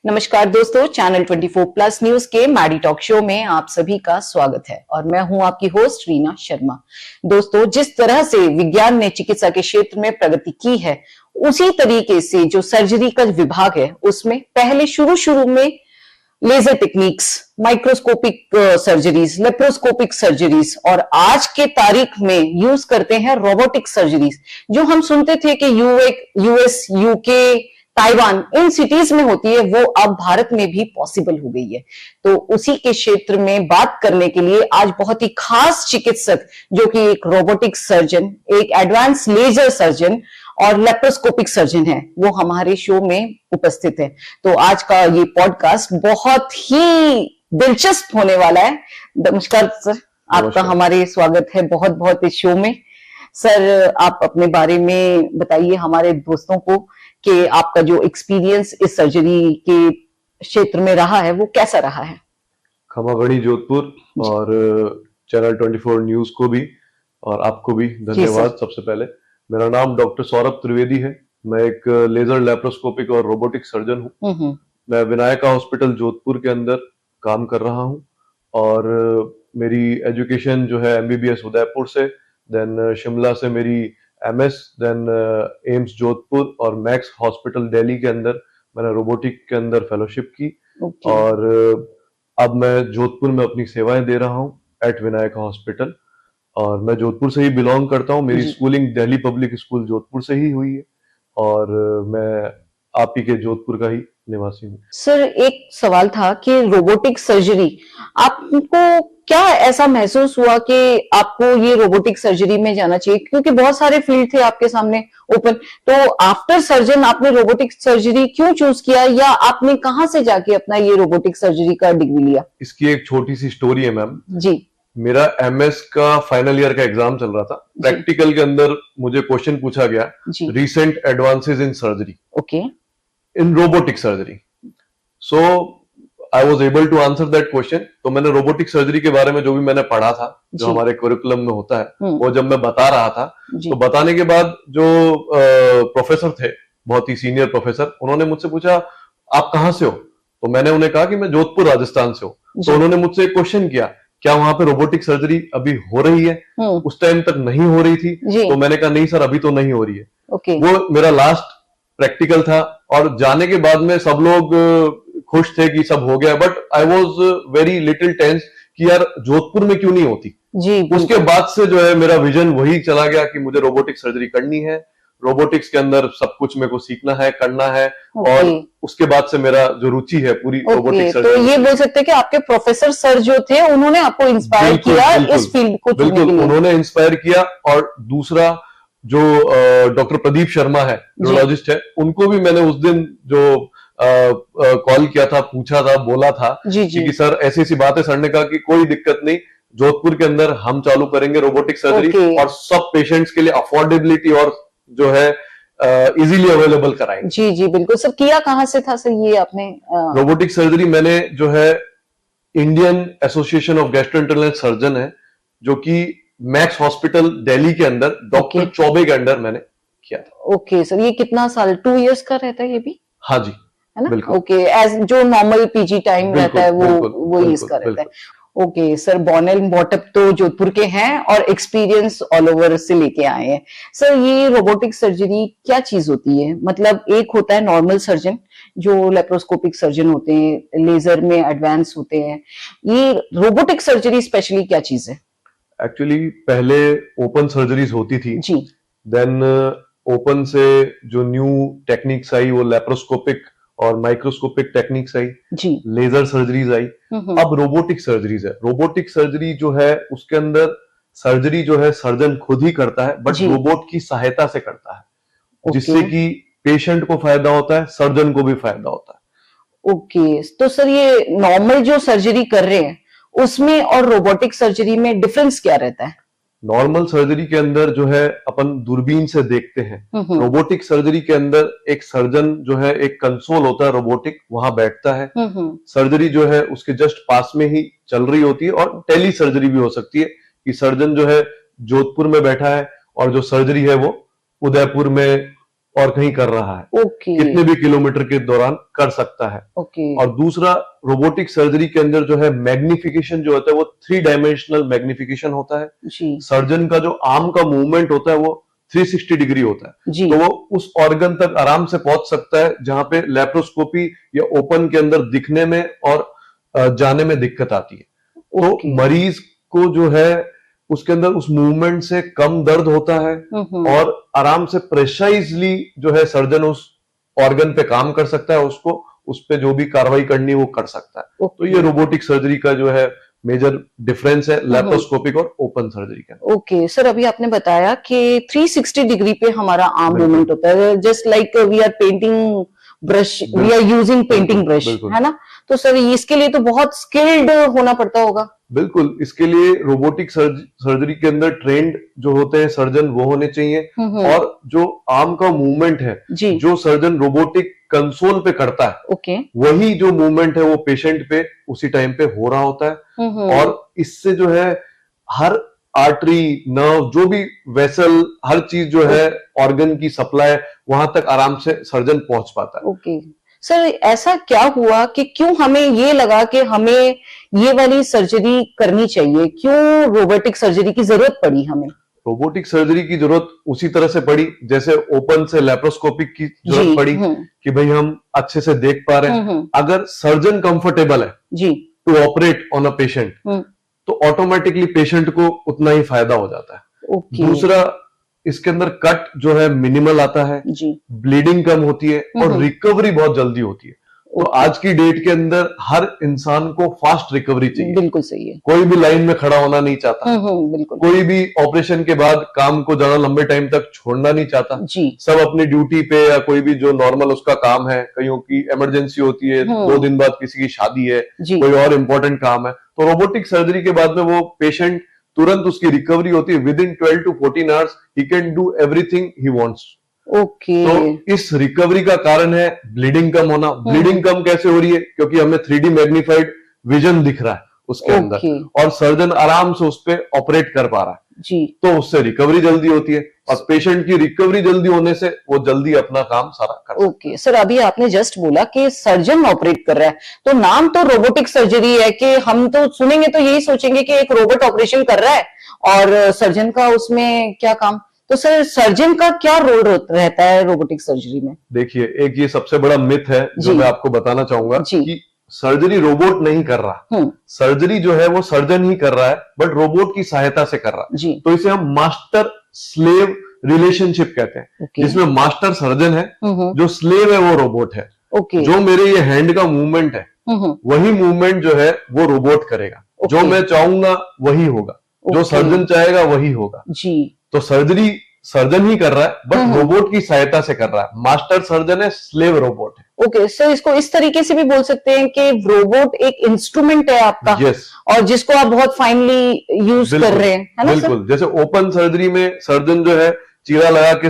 नमस्कार दोस्तों, channel 24 plus news के मैडी टॉक शो में आप सभी का स्वागत है और मैं हूं आपकी होस्ट रीना शर्मा। दोस्तों, जिस तरह से विज्ञान ने चिकित्सा के क्षेत्र में प्रगति की है, उसी तरीके से जो सर्जरी का विभाग है उसमें पहले शुरू में laser techniques, microscopic surgeries, laparoscopic surgeries और आज के तारीख में यूज करते हैं रोबोटिक सर्जरीज, जो हम सुनते थे कि US, UK, Taiwan in cities में होती है, वो अब भारत में भी पॉसिबल हो गई है। तो उसी के क्षेत्र में बात करने के लिए आज बहुत ही खास चिकित्सक, जो कि एक रोबोटिक सर्जन, एक एडवांस लेजर सर्जन और लेप्रोस्कोपिक सर्जन है, वो हमारे शो में उपस्थित है। तो आज का ये पॉडकास्ट बहुत ही दिलचस्प होने वाला है। नमस्कार सर, आपका हमारे स्वागत है बहुत बहुत इस शो में। सर, आप अपने बारे में बताइए हमारे दोस्तों को कि आपका जो एक्सपीरियंस इस सर्जरी के क्षेत्र में रहा है वो कैसा रहा है। खमागढ़ी जोधपुर और चैनल 24 न्यूज को भी और आपको भी धन्यवाद। सबसे पहले मेरा नाम डॉक्टर सौरभ त्रिवेदी है। मैं एक लेजर लैप्रोस्कोपिक और रोबोटिक सर्जन हूँ। मैं विनायका हॉस्पिटल जोधपुर के अंदर काम कर रहा हूँ और मेरी एजुकेशन जो है MBBS उदयपुर से, देन शिमला से मेरी MS, देन एम्स जोधपुर और मैक्स हॉस्पिटल दिल्ली के अंदर मैंने रोबोटिक के अंदर फेलोशिप की। और अब मैं जोधपुर में अपनी सेवाएं दे रहा हूं एट विनायका हॉस्पिटल। और मैं जोधपुर से ही बिलोंग करता हूं। मेरी schooling Delhi public school Jodhpur से ही हुई है और मैं आप ही के जोधपुर का ही निवासी हूँ। सर, एक सवाल था कि रोबोटिक सर्जरी, आपको क्या ऐसा महसूस हुआ कि आपको ये रोबोटिक सर्जरी में जाना चाहिए, क्योंकि बहुत सारे फील्ड थे आपके सामने ओपन, तो आफ्टर सर्जन आपने रोबोटिक सर्जरी क्यों चूज किया, या आपने कहां से जाके अपना ये रोबोटिक सर्जरी का डिग्री लिया? इसकी एक छोटी सी स्टोरी है मैम जी। मेरा MS का फाइनल ईयर का एग्जाम चल रहा था। प्रैक्टिकल के अंदर मुझे क्वेश्चन पूछा गया, recent advances in surgery, okay, in robotic surgery. So I was able to answer that question. तो मैंने रोबोटिक सर्जरी के बारे में जो भी मैंने पढ़ा था, जो हमारे करिकुलम में होता है, वो जब मैं बता रहा था, तो बताने के बाद जो प्रोफेसर थे, बहुत ही सीनियर प्रोफेसर, उन्होंने मुझसे पूछा आप कहाँ से हो? तो मैंने उन्हें कहा कि मैं जोधपुर राजस्थान से हूँ। तो उन्होंने मुझसे एक क्वेश्चन किया, क्या वहां पे रोबोटिक सर्जरी अभी हो रही है? उस टाइम तक नहीं हो रही थी। तो मैंने कहा नहीं सर, अभी तो नहीं हो रही है। वो मेरा लास्ट प्रैक्टिकल था और जाने के बाद में सब लोग खुश थे कि सब हो गया, but I was very little tense कि यार जोधपुर में क्यों नहीं होती। उसके बाद से जो है मेरा विजन वही चला गया कि मुझे रोबोटिक सर्जरी करनी है। रोबोटिक्स के अंदर सब कुछ मेरे को सीखना है, करना है। और उसके बाद से मेरा जो रुचि है पूरी रोबोटिक सर्जरी। तो ये बोल सकते हैं कि आपके प्रोफेसर सर जो थे, उन्होंने आपको इंस्पायर किया इस फील्ड को चुनने के लिए। बिल्कुल, उन्होंने इंस्पायर किया। और दूसरा जो डॉक्टर प्रदीप शर्मा है, न्यूरोलॉजिस्ट है, उनको भी मैंने उस दिन जो कॉल किया था, पूछा था, बोला था कि सर ऐसी ऐसी बात है। सर ने कहा कि कोई दिक्कत नहीं, जोधपुर के अंदर हम चालू करेंगे रोबोटिक सर्जरी और सब पेशेंट्स के लिए अफोर्डेबिलिटी और जो है इजीली अवेलेबल कराएंगे। जी जी बिल्कुल। सर, किया कहां से था सर ये आपने? रोबोटिक सर्जरी मैंने जो है इंडियन एसोसिएशन ऑफ गैस्ट्रोएंटेरोलेनल सर्जन है, जो कि मैक्स हॉस्पिटल दिल्ली के अंदर डॉक्टर चौबे के अंडर मैंने किया था। ओके सर, ये कितना साल, 2 इयर्स का रहता है ये भी? हाँ जी, है ना? ओके, एज जो नॉर्मल PG टाइम रहता है वो इसका रहता है। Okay sir, born and bought up तो जोधपुर के हैं और एक्सपीरियंस ऑल ओवर से लेके आए हैं। सर, ये रोबोटिक सर्जरी क्या चीज होती है? मतलब एक होता है नॉर्मल सर्जन, जो लेप्रोस्कोपिक सर्जन होते हैं, लेजर में एडवांस होते हैं। ये रोबोटिक सर्जरी स्पेशली क्या चीज है? एक्चुअली पहले ओपन सर्जरीज होती थी जी, देन ओपन से जो न्यू टेक्निक्स आई वो लेप्रोस्कोपिक और माइक्रोस्कोपिक टेक्निक्स आई, लेजर सर्जरीज आई। अब रोबोटिक सर्जरीज है। रोबोटिक सर्जरी जो है उसके अंदर सर्जरी जो है सर्जन खुद ही करता है, बट रोबोट की सहायता से करता है, जिससे कि पेशेंट को फायदा होता है, सर्जन को भी फायदा होता है। ओके, तो सर ये नॉर्मल जो सर्जरी कर रहे हैं उसमें और रोबोटिक सर्जरी में डिफरेंस क्या रहता है? नॉर्मल सर्जरी के अंदर जो है अपन दूरबीन से देखते हैं। रोबोटिक सर्जरी के अंदर एक सर्जन जो है, एक कंसोल होता है रोबोटिक, वहां बैठता है। सर्जरी जो है उसके जस्ट पास में ही चल रही होती है। और टेली सर्जरी भी हो सकती है कि सर्जन जो है जोधपुर में बैठा है और जो सर्जरी है वो उदयपुर में और कहीं कर रहा है, कितने भी किलोमीटर के दौरान कर सकता है। और दूसरा, रोबोटिक सर्जरी के अंदर जो है मैग्निफिकेशन जो होता है वो 3 डायमेंशनल मैग्निफिकेशन होता है। सर्जन का जो आर्म का मूवमेंट होता है वो 360 डिग्री होता है, तो वो उस ऑर्गन तक आराम से पहुंच सकता है जहां पे लेप्रोस्कोपी या ओपन के अंदर दिखने में और जाने में दिक्कत आती है। तो मरीज को जो है उसके अंदर उस मूवमेंट से कम दर्द होता है और आराम से प्रेसाइजली जो है सर्जन उस ऑर्गन पे काम कर सकता है, उसको उस पे जो भी कार्रवाई करनी है वो कर सकता है। तो ये रोबोटिक सर्जरी का जो है मेजर डिफरेंस है लेप्रोस्कोपिक और ओपन सर्जरी का। ओके सर, अभी आपने बताया कि 360 डिग्री पे हमारा आर्म मूवमेंट होता है, just like we are painting brush, we are using painting brush, है ना? तो सर इसके लिए तो बहुत स्किल्ड होना पड़ता होगा। बिल्कुल, इसके लिए रोबोटिक सर्जरी के अंदर ट्रेंड जो होते हैं सर्जन वो होने चाहिए, और जो आर्म का मूवमेंट है जो सर्जन रोबोटिक कंसोल पे करता है, वही जो मूवमेंट है वो पेशेंट पे उसी टाइम पे हो रहा होता है। और इससे जो है हर आर्टरी, नर्व, जो भी वेसल, हर चीज जो है ऑर्गन की सप्लाई वहां तक आराम से सर्जन पहुंच पाता है। सर ऐसा क्या हुआ कि क्यों हमें ये लगा कि हमें ये वाली सर्जरी करनी चाहिए, क्यों रोबोटिक सर्जरी की जरूरत पड़ी हमें? रोबोटिक सर्जरी की जरूरत उसी तरह से पड़ी जैसे ओपन से लेप्रोस्कोपिक की जरूरत पड़ी कि भाई हम अच्छे से देख पा रहे हैं। अगर सर्जन कंफर्टेबल है to operate on a patient, तो ऑटोमेटिकली पेशेंट को उतना ही फायदा हो जाता है। दूसरा, इसके अंदर कट जो है मिनिमल आता है, ब्लीडिंग कम होती है और रिकवरी बहुत जल्दी होती है। तो आज की डेट के अंदर हर इंसान को फास्ट रिकवरी चाहिए। बिल्कुल सही है। कोई भी लाइन में खड़ा होना नहीं चाहता, बिल्कुल। कोई भी ऑपरेशन के बाद काम को ज्यादा लंबे टाइम तक छोड़ना नहीं चाहता। सब अपनी ड्यूटी पे या कोई भी जो नॉर्मल उसका काम है, कईयों की इमरजेंसी होती है, 2 दिन बाद किसी की शादी है, कोई और इम्पोर्टेंट काम है, तो रोबोटिक सर्जरी के बाद में वो पेशेंट तुरंत उसकी रिकवरी होती है। With in 12 to 14 hours he can do everything he wants. तो इस रिकवरी का कारण है ब्लीडिंग कम होना। ब्लीडिंग कम कैसे हो रही है? क्योंकि हमें 3D मैग्नीफाइड विजन दिख रहा है उसके अंदर, और सर्जन आराम से उस पर ऑपरेट कर पा रहा है, तो उससे रिकवरी जल्दी होती है, और पेशेंट की रिकवरी जल्दी होने से वो जल्दी अपना काम सारा कर सकता है। सर अभी आपने जस्ट बोला कि सर्जन ऑपरेट कर रहा है, तो नाम तो रोबोटिक सर्जरी है कि हम तो सुनेंगे तो यही सोचेंगे कि एक रोबोट ऑपरेशन कर रहा है और सर्जन का उसमें क्या काम। तो सर सर्जन का क्या रोल रहता है रोबोटिक सर्जरी में? देखिए, एक ये सबसे बड़ा मिथ है जो मैं आपको बताना चाहूंगा कि सर्जरी रोबोट नहीं कर रहा। सर्जरी जो है वो सर्जन ही कर रहा है, बट रोबोट की सहायता से कर रहा है। तो इसे हम मास्टर स्लेव रिलेशनशिप कहते हैं, जिसमें मास्टर सर्जन है, जो स्लेव है वो रोबोट है। जो मेरे ये हैंड का मूवमेंट है वही मूवमेंट जो है वो रोबोट करेगा। जो मैं चाहूंगा वही होगा, जो सर्जन चाहेगा वही होगा। तो सर्जरी सर्जन ही कर रहा है, बट रोबोट की सहायता से कर रहा है। मास्टर सर्जन है, स्लेव रोबोट है। सर इसको इस तरीके से भी बोल सकते हैं कि रोबोट एक इंस्ट्रूमेंट है आपका, और जिसको आप बहुत फाइनली यूज कर रहे हैं, है ना? बिल्कुल। जैसे ओपन सर्जरी में सर्जन जो है चीरा लगा के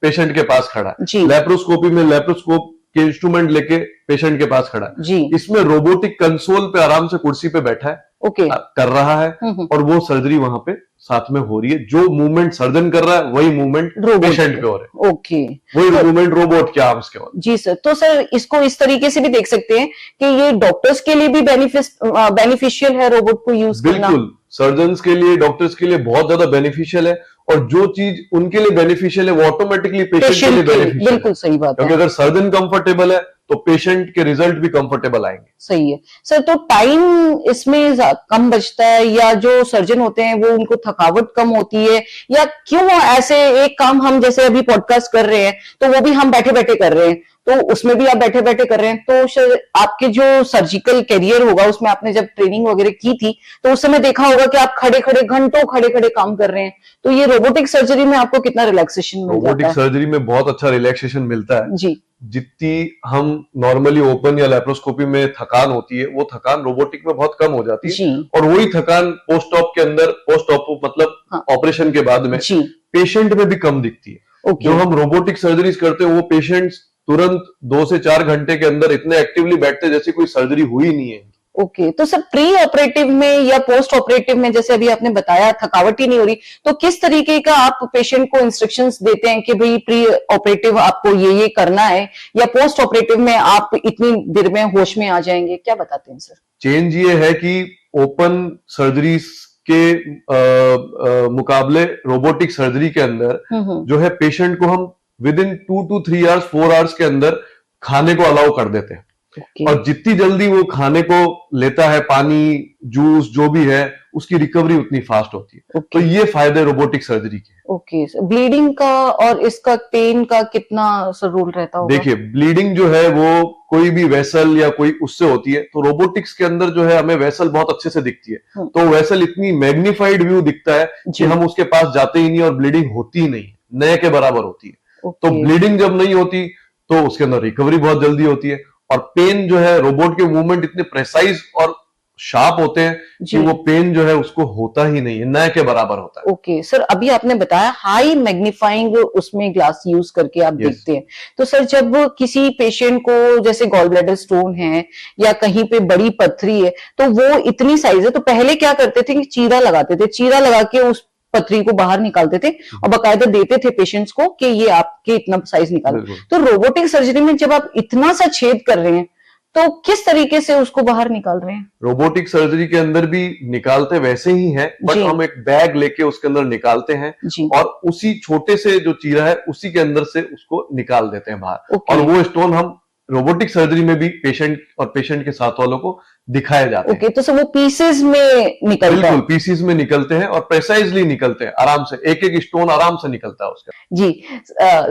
पेशेंट के पास खड़ा है, लेप्रोस्कोपी में लेप्रोस्कोप के इंस्ट्रूमेंट लेके पेशेंट के पास खड़ा है। इसमें रोबोटिक कंसोल पे आराम से कुर्सी पे बैठा है, कर रहा है, और वो सर्जरी वहां पे साथ में हो रही है। जो मूवमेंट सर्जन कर रहा है वही मूवमेंट पेशेंट पे हो रहा है। वही मूवमेंट रोबोट के आर्म्स के हो रहे। जी सर, तो सर इसको इस तरीके से भी देख सकते हैं कि ये डॉक्टर्स के लिए भी बेनिफिशियल है रोबोट को यूज करना। बिल्कुल, सर्जन्स के लिए, डॉक्टर्स के लिए बहुत ज्यादा बेनिफिशियल है, और जो चीज उनके लिए बेनिफिशियल है वो ऑटोमेटिकली पेशेंट के लिए बेनिफिशियल। बिल्कुल सही बात है, क्योंकि अगर सर्जन कंफर्टेबल है तो पेशेंट के रिजल्ट भी कंफर्टेबल आएंगे। सही है सर। तो टाइम इसमें कम बचता है, या जो सर्जन होते हैं वो उनको थकावट कम होती है, या क्यों ऐसे एक काम हम जैसे अभी पॉडकास्ट कर रहे हैं तो वो भी हम बैठे बैठे कर रहे हैं, तो उसमें भी आप बैठे बैठे कर रहे हैं, तो आपके जो सर्जिकल कैरियर होगा उसमें आपने जब ट्रेनिंग वगैरह की थी तो उस समय देखा होगा कि आप खड़े खड़े घंटों खड़े खड़े काम कर रहे हैं। तो ये रोबोटिक सर्जरी में आपको कितना रिलैक्सेशन मिल जाता है? रोबोटिक सर्जरी में बहुत अच्छा रिलैक्सेशन मिलता है जी। जितनी हम नॉर्मली ओपन या लेप्रोस्कोपी में थकान होती है वो थकान रोबोटिक में बहुत कम हो जाती है, और वही थकान पोस्ट ऑप के अंदर, पोस्ट ऑप मतलब ऑपरेशन के बाद में पेशेंट में भी कम दिखती है। जो हम रोबोटिक सर्जरीज करते हैं वो पेशेंट्स तुरंत 2 से 4 घंटे के अंदर इतने एक्टिवली बैठते हैं जैसे कोई सर्जरी हुई नहीं है। ओके, तो सर प्री ऑपरेटिव में या पोस्ट ऑपरेटिव में जैसे अभी आपने बताया थकावट ही नहीं हो रही, तो किस तरीके का आप पेशेंट को इंस्ट्रक्शंस देते हैं कि भाई प्री ऑपरेटिव आपको ये करना है, या पोस्ट ऑपरेटिव में आप इतनी देर में होश में आ जाएंगे, क्या बताते हैं सर? चेंज ये है कि ओपन सर्जरी के मुकाबले रोबोटिक सर्जरी के अंदर जो है पेशेंट को हम with in 2 to 3 hours 4 hours के अंदर खाने को अलाउ कर देते हैं। और जितनी जल्दी वो खाने को लेता है, पानी, जूस जो भी है, उसकी रिकवरी उतनी फास्ट होती है। तो ये फायदे रोबोटिक सर्जरी के। ओके, ब्लीडिंग का और इसका पेन का कितना सर रोल रहता होगा? देखिए, ब्लीडिंग जो है वो कोई भी वेसल या कोई उससे होती है, तो रोबोटिक्स के अंदर जो है हमें वेसल बहुत अच्छे से दिखती है। तो वेसल इतनी मैग्निफाइड व्यू दिखता है कि हम उसके पास जाते ही नहीं और ब्लीडिंग होती ही नहीं, नए के बराबर होती है। तो ब्लीडिंग जब नहीं होती तो उसके अंदर रिकवरी बहुत जल्दी होती है। और पेन जो है, रोबोट के मूवमेंट इतने प्रेसाइज और शार्प होते हैं कि वो पेन जो है उसको होता ही नहीं है, नए के बराबर होता है। ओके सर, अभी आपने बताया हाई मैग्नीफाइंग उसमें ग्लास यूज करके आप देखते हैं, तो सर जब किसी पेशेंट को जैसे गॉल ब्लैडर स्टोन है या कहीं पे बड़ी पथरी है, तो वो इतनी साइज है, तो पहले क्या करते थे कि चीरा लगाते थे, चीरा लगा के उस पथरी को बाहर निकालते थे और बाकायदा देते थे पेशेंट्स को कि ये आपके इतना साइज निकालो। तो रोबोटिक सर्जरी में जब आप इतना सा छेद कर रहे हैं, तो किस तरीके से उसको बाहर निकाल रहे हैं? रोबोटिक सर्जरी के अंदर भी निकालते वैसे ही है, बट हम एक बैग लेके उसके अंदर निकालते हैं और उसी छोटे से जो चीरा है उसी के अंदर से उसको निकाल देते हैं बाहर। और वो स्टोन हम रोबोटिक सर्जरी में भी पेशेंट और पेशेंट के साथ वालों को दिखाए जाते हैं। तो सर वो पीसेस में निकलता है? बिल्कुल, पीसेस में निकलते हैं और प्रेसाइजली निकलते हैं, आराम से एक एक स्टोन आराम से निकलता है उसका। जी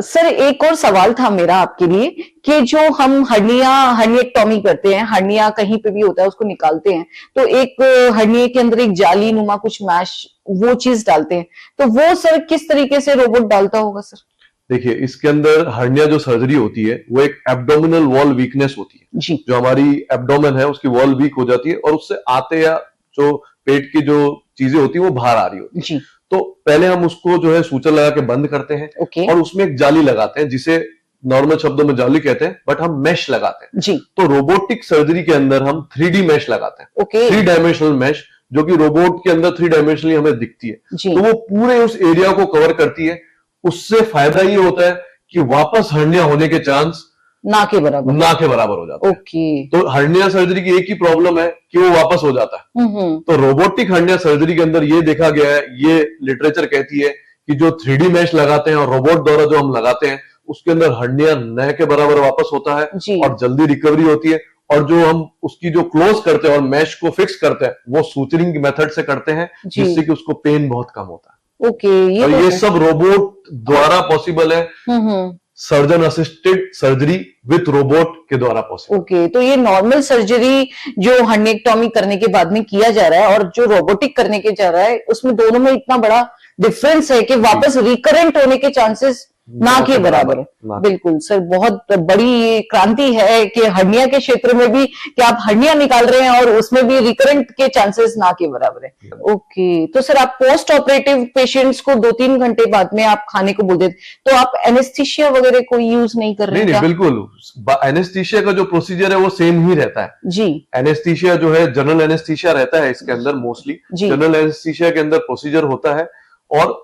सर, एक और सवाल था मेरा आपके लिए कि जो हम हर्निएक्टॉमी करते हैं, हर्निया कहीं पे भी होता है उसको निकालते हैं, तो एक हर्निया के अंदर एक जाली नुमा कुछ मैश वो चीज डालते हैं, तो वो सर किस तरीके से रोबोट डालता होगा सर? देखिए, इसके अंदर हर्निया जो सर्जरी होती है वो एक एब्डोमिनल वॉल वीकनेस होती है जी। जो हमारी एब्डोमेन है उसकी वॉल वीक हो जाती है और उससे आते या जो पेट की जो चीजें होती है वो बाहर आ रही होती है जी। तो पहले हम उसको जो है सूचर लगा के बंद करते हैं और उसमें एक जाली लगाते हैं, जिसे नॉर्मल शब्दों में जाली कहते हैं, बट हम मैश लगाते हैं जी। तो रोबोटिक सर्जरी के अंदर हम 3D मैश लगाते हैं, 3 डायमेंशनल मैश, जो कि रोबोट के अंदर 3 डायमेंशनली हमें दिखती है। तो वो पूरे उस एरिया को कवर करती है। उससे फायदा ये होता है कि वापस हर्निया होने के चांस ना के बराबर हो जाता है। तो हर्निया सर्जरी की एक ही प्रॉब्लम है कि वो वापस हो जाता है। तो रोबोटिक हर्निया सर्जरी के अंदर ये देखा गया है, ये लिटरेचर कहती है कि जो 3D मैश लगाते हैं और रोबोट द्वारा जो हम लगाते हैं उसके अंदर हर्निया नए के बराबर वापस होता है और जल्दी रिकवरी होती है। और जो हम उसकी जो क्लोज करते हैं और मैश को फिक्स करते हैं वो सूचरिंग मेथड से करते हैं, जिससे कि उसको पेन बहुत कम होता है। ये सब रोबोट द्वारा पॉसिबल है, surgeon assisted surgery with robot के द्वारा पॉसिबल। तो ये नॉर्मल सर्जरी जो हर्निएक्टॉमी करने के बाद में किया जा रहा है और जो रोबोटिक करने के जा रहा है, उसमें दोनों में इतना बड़ा डिफरेंस है कि वापस रिकरेंट होने के चांसेस ना के बराबर है। बिल्कुल सर, बहुत बड़ी क्रांति है कि हर्निया के क्षेत्र में भी कि आप हर्निया निकाल रहे हैं और उसमें भी रिकरेंट के चांसेस ना के बराबर है। तो सर आप पोस्ट ऑपरेटिव पेशेंट्स को 2-3 घंटे बाद में आप खाने को बोल देते, तो आप एनेस्थीसिया वगैरह कोई यूज नहीं कर रहे? नहीं, बिल्कुल एनेस्थीसिया का जो प्रोसीजर है वो सेम ही रहता है जी। एनेस्थीसिया जो है जनरल एनेस्थीसिया रहता है इसके अंदर, मोस्टली जनरल एनेस्थीसिया के अंदर प्रोसीजर होता है और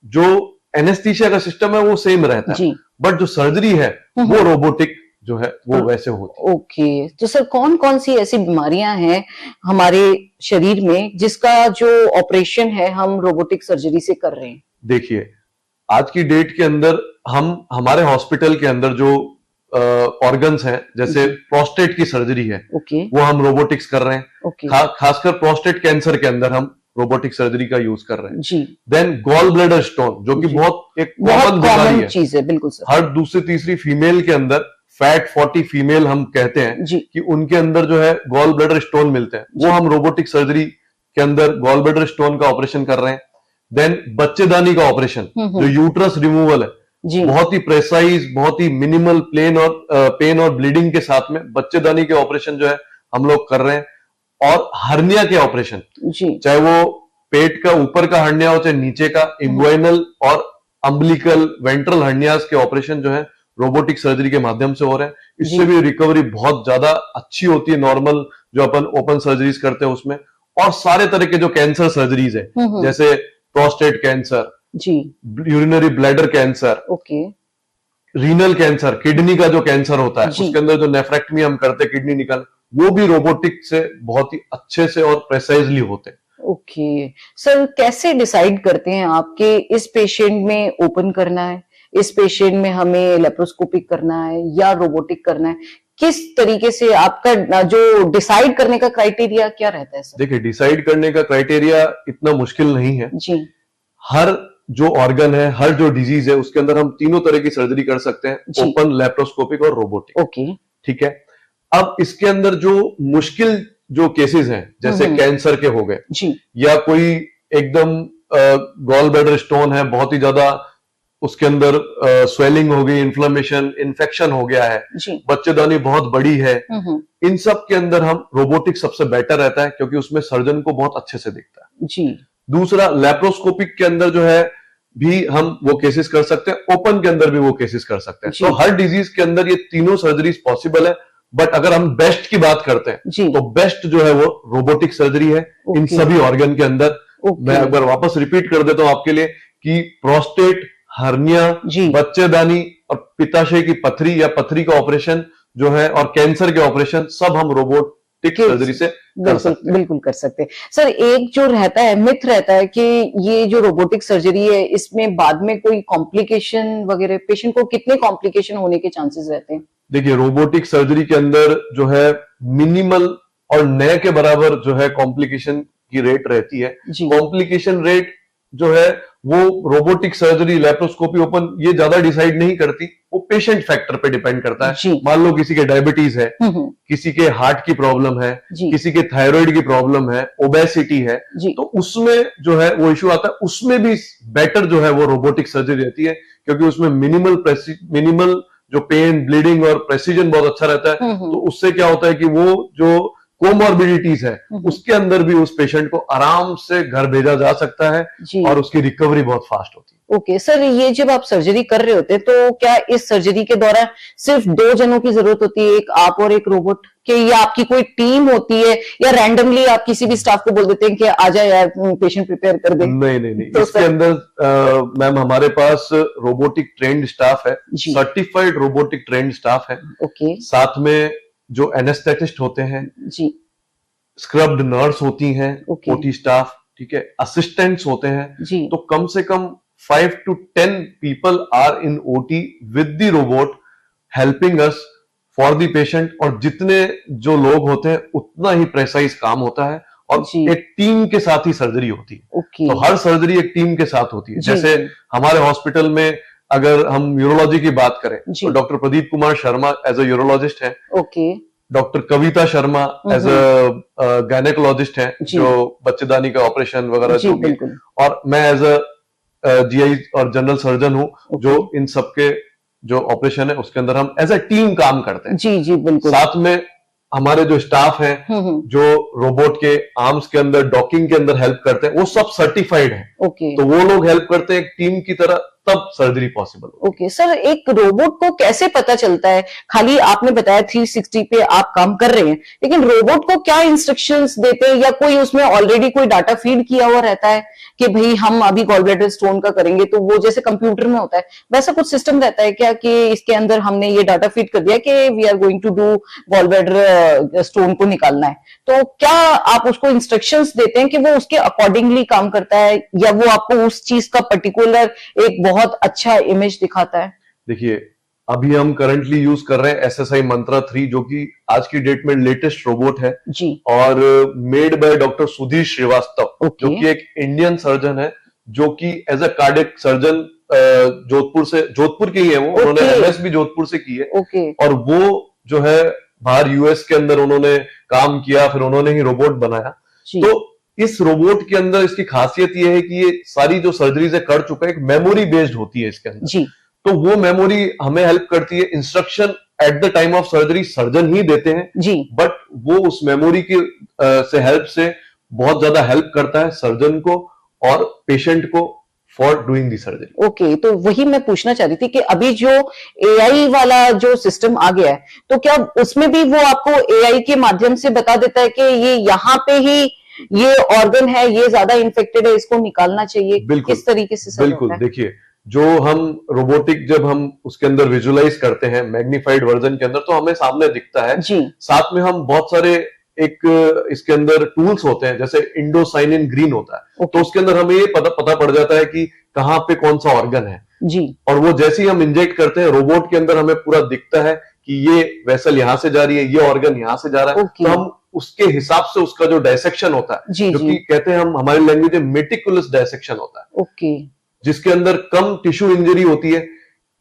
जो एनेस्थीसिया का सिस्टम है वो सेम रहता है, बट जो सर्जरी है वो रोबोटिक जो है वो वैसे होती है। तो सर कौन कौन सी ऐसी बीमारियां हैं हमारे शरीर में जिसका जो ऑपरेशन है हम रोबोटिक सर्जरी से कर रहे हैं? देखिए, आज की डेट के अंदर हम हमारे हॉस्पिटल के अंदर जो ऑर्गन्स हैं, जैसे प्रोस्टेट की सर्जरी है वो हम रोबोटिक्स कर रहे हैं। खासकर प्रोस्टेट कैंसर के अंदर हम रोबोटिक सर्जरी का यूज कर रहे हैं जी। देन गॉल ब्लैडर स्टोन, जो कि बहुत एक कॉमन बीमारी है, चीज है, बिल्कुल सर। हर दूसरी तीसरी फीमेल के अंदर, फैट 40 फीमेल हम कहते हैं जी। कि उनके अंदर जो है गॉल ब्लैडर स्टोन मिलते हैं, वो हम रोबोटिक सर्जरी के अंदर गॉल ब्लैडर स्टोन का ऑपरेशन कर रहे हैं। देन बच्चेदानी का ऑपरेशन, जो यूट्रस रिमूवल है, बहुत ही प्रेसाइज, बहुत ही मिनिमल पेन और ब्लीडिंग के साथ में बच्चेदानी के ऑपरेशन जो है हम लोग कर रहे हैं। और हर्निया के ऑपरेशन, चाहे वो पेट का ऊपर का हर्निया हो चाहे नीचे का, इंग्वाइनल और अम्बिलिकल वेंट्रल हर्नियाज के ऑपरेशन जो है रोबोटिक सर्जरी के माध्यम से हो रहे हैं। इससे भी रिकवरी बहुत ज्यादा अच्छी होती है नॉर्मल जो अपन ओपन सर्जरीज करते हैं उसमें। और सारे तरह के जो कैंसर सर्जरीज है, जैसे प्रोस्टेट कैंसर, जी, urinary bladder cancer, okay, renal cancer, kidney का जो कैंसर होता है उसके अंदर जो नेफ्रेक्टमी हम करते हैं किडनी निकाल, वो भी रोबोटिक से बहुत ही अच्छे से और प्रेसाइजली होते हैं। ओके सर, कैसे डिसाइड करते हैं आपके इस पेशेंट में ओपन करना है, इस पेशेंट में हमें लेप्रोस्कोपिक करना है या रोबोटिक करना है? किस तरीके से आपका जो डिसाइड करने का क्राइटेरिया क्या रहता है सर? देखिए, डिसाइड करने का क्राइटेरिया इतना मुश्किल नहीं है जी। हर जो ऑर्गन है, हर जो डिजीज है, उसके अंदर हम तीनों तरह की सर्जरी कर सकते हैं, ओपन, लेप्रोस्कोपिक और रोबोटिक। ओके, ठीक है। अब इसके अंदर जो मुश्किल जो केसेस हैं, जैसे कैंसर के हो गए या कोई एकदम गॉल ब्लैडर स्टोन है, बहुत ही ज्यादा उसके अंदर स्वेलिंग हो गई, इन्फ्लेमेशन, इन्फेक्शन हो गया है, बच्चेदानी बहुत बड़ी है, इन सब के अंदर हम रोबोटिक सबसे बेटर रहता है क्योंकि उसमें सर्जन को बहुत अच्छे से दिखता है जी। दूसरा, लेप्रोस्कोपिक के अंदर जो है भी हम वो केसेस कर सकते हैं, ओपन के अंदर भी वो केसेस कर सकते हैं। तो हर डिजीज के अंदर ये तीनों सर्जरीज पॉसिबल है। बट अगर हम बेस्ट की बात करते हैं तो बेस्ट जो है वो रोबोटिक सर्जरी है इन सभी ऑर्गन के अंदर। मैं एक बार वापस रिपीट कर देता हूं आपके लिए कि प्रोस्टेट, हर्निया, बच्चेदानी और पित्ताशय की पथरी या पथरी का ऑपरेशन जो है और कैंसर के ऑपरेशन सब हम रोबोटिक सर्जरी से बिल्कुल कर सकते हैं। सर, एक जो रहता है, मिथ रहता है कि ये जो रोबोटिक सर्जरी है इसमें बाद में कोई कॉम्प्लिकेशन वगैरह, पेशेंट को कितने कॉम्प्लिकेशन होने के चांसेस रहते हैं? देखिए, रोबोटिक सर्जरी के अंदर जो है मिनिमल और नए के बराबर जो है कॉम्प्लिकेशन की रेट रहती है। कॉम्प्लिकेशन रेट जो है वो रोबोटिक सर्जरी, लेप्रोस्कोपी, ओपन ये ज्यादा डिसाइड नहीं करती, वो पेशेंट फैक्टर पे डिपेंड करता है। मान लो किसी के डायबिटीज है, किसी के हार्ट की प्रॉब्लम है, किसी के थायराइड की प्रॉब्लम है, ओबेसिटी है, तो उसमें जो है वो इश्यू आता है। उसमें भी बेटर जो है वो रोबोटिक सर्जरी रहती है क्योंकि उसमें मिनिमल जो पेन, ब्लीडिंग और प्रेसिजन बहुत अच्छा रहता है। तो उससे क्या होता है कि वो जो कोमॉर्बिडिटीज है उसके अंदर भी उस पेशेंट को आराम से घर भेजा जा सकता है और उसकी रिकवरी बहुत फास्ट होती है। ओके सर, ये जब आप सर्जरी कर रहे होते हैं तो क्या इस सर्जरी के दौरान सिर्फ 2 जनों की जरूरत होती है, एक आप और एक रोबोट के, या आपकी कोई टीम होती है, या रैंडमली आप किसी भी स्टाफ को बोल देते हैं कि आ जाए यार पेशेंट प्रिपेयर कर दे? नहीं, तो इसके अंदर मैम हमारे पास रोबोटिक ट्रेन्ड स्टाफ है, सर्टिफाइड रोबोटिक ट्रेन्ड स्टाफ है। ओके, साथ में जो एनेस्थेटिस्ट होते हैं जी, स्क्रब्ड नर्स होती हैं, ओटी स्टाफ, ठीक है, असिस्टेंट्स होते हैं जी। तो कम से कम 5 to 10 people are in OT with the robot helping us for the patient। और जितने जो लोग होते हैं उतना ही प्रेसाइज काम होता है और एक टीम के साथ ही सर्जरी होती है। तो हर सर्जरी एक टीम के साथ होती है। जैसे हमारे हॉस्पिटल में अगर हम यूरोलॉजी की बात करें तो doctor Pradeep Kumar Sharma as a urologist है, doctor Kavita Sharma as a gynaecologist है जो बच्चेदानी का ऑपरेशन वगैरह जो भी, और मैं एज अ जीआई और जनरल सर्जन हूं जो इन सबके जो ऑपरेशन है उसके अंदर हम एज अ टीम काम करते हैं। जी बिल्कुल। साथ में हमारे जो स्टाफ है जो रोबोट के आर्म्स के अंदर, डॉकिंग के अंदर हेल्प करते हैं, वो सब सर्टिफाइड है। तो वो लोग हेल्प करते हैं एक टीम की तरह, तब सर्जरी पॉसिबल। ओके सर, एक रोबोट को कैसे पता चलता है, खाली आपने बताया 360 पे आप काम कर रहे हैं, लेकिन रोबोट को क्या इंस्ट्रक्शंस देते हैं, या कोई उसमें ऑलरेडी कोई डाटा फीड किया हुआ रहता है कि भाई हम अभी गॉल ब्लैडर स्टोन का करेंगे तो वो जैसे कंप्यूटर में होता है वैसा कुछ सिस्टम रहता है क्या कि इसके अंदर हमने ये डाटा फीड कर दिया कि we are going to do gall bladder stone को निकालना है, तो क्या आप उसको इंस्ट्रक्शंस देते हैं कि वो उसके अकॉर्डिंगली काम करता है, या वो आपको उस चीज का पर्टिकुलर एक बहुत अच्छा इमेज दिखाता है? देखिए, अभी हम करंटली यूज कर रहे हैं SSI मंत्रा 3 जो कि आज की डेट में लेटेस्ट रोबोट है जी, और made by doctor Sudhir Srivastava जो कि एक इंडियन सर्जन है जो कि as a cardiac surgeon Jodhpur के ही है वो। उन्होंने MS भी जोधपुर से की है और वो जो है बाहर US के अंदर उन्होंने काम किया, फिर उन्होंने ही रोबोट बनाया। तो इस रोबोट के अंदर इसकी खासियत ये है कि ये सारी जो सर्जरीज है कर चुका है, एक मेमोरी बेस्ड होती है इसके अंदर जी। तो वो मेमोरी हमें हेल्प करती है। Instruction at the time of surgery surgeon ही देते हैं जी, बट वो उस मेमोरी की से हेल्प से बहुत ज्यादा हेल्प करता है सर्जन को और पेशेंट को for doing the surgery. Okay, तो वही मैं पूछना चाह रही थी कि अभी जो एआई वाला जो सिस्टम आ गया है, तो क्या उसमें भी वो आपको एआई के माध्यम से बता देता है कि ये यहाँ पे ही ये ऑर्गन है, ये ज्यादा इन्फेक्टेड है, इसको निकालना चाहिए? किस तरीके से सर बिल्कुल होता है? देखिए, जो हम रोबोटिक जब हम उसके अंदर विजुअलाइज करते हैं मैग्नीफाइड वर्जन के अंदर, तो हमें सामने दिखता है जी। साथ में हम बहुत सारे एक इसके अंदर टूल्स होते हैं, जैसे इंडोसाइनिन ग्रीन होता है, तो उसके अंदर हमें ये पता पड़ जाता है कि कहाँ पे कौन सा ऑर्गन है जी। और वो जैसे ही हम इंजेक्ट करते हैं रोबोट के अंदर, हमें पूरा दिखता है कि ये वेसल यहाँ से जा रही है, ये ऑर्गन यहाँ से जा रहा है। तो हम उसके हिसाब से उसका जो डायसेक्शन होता है, जो कि कहते हैं हम हमारी लैंग्वेज में मेटिकुलस डायसेक्शन होता है, ओके, जिसके अंदर कम टिश्यू इंजरी होती है,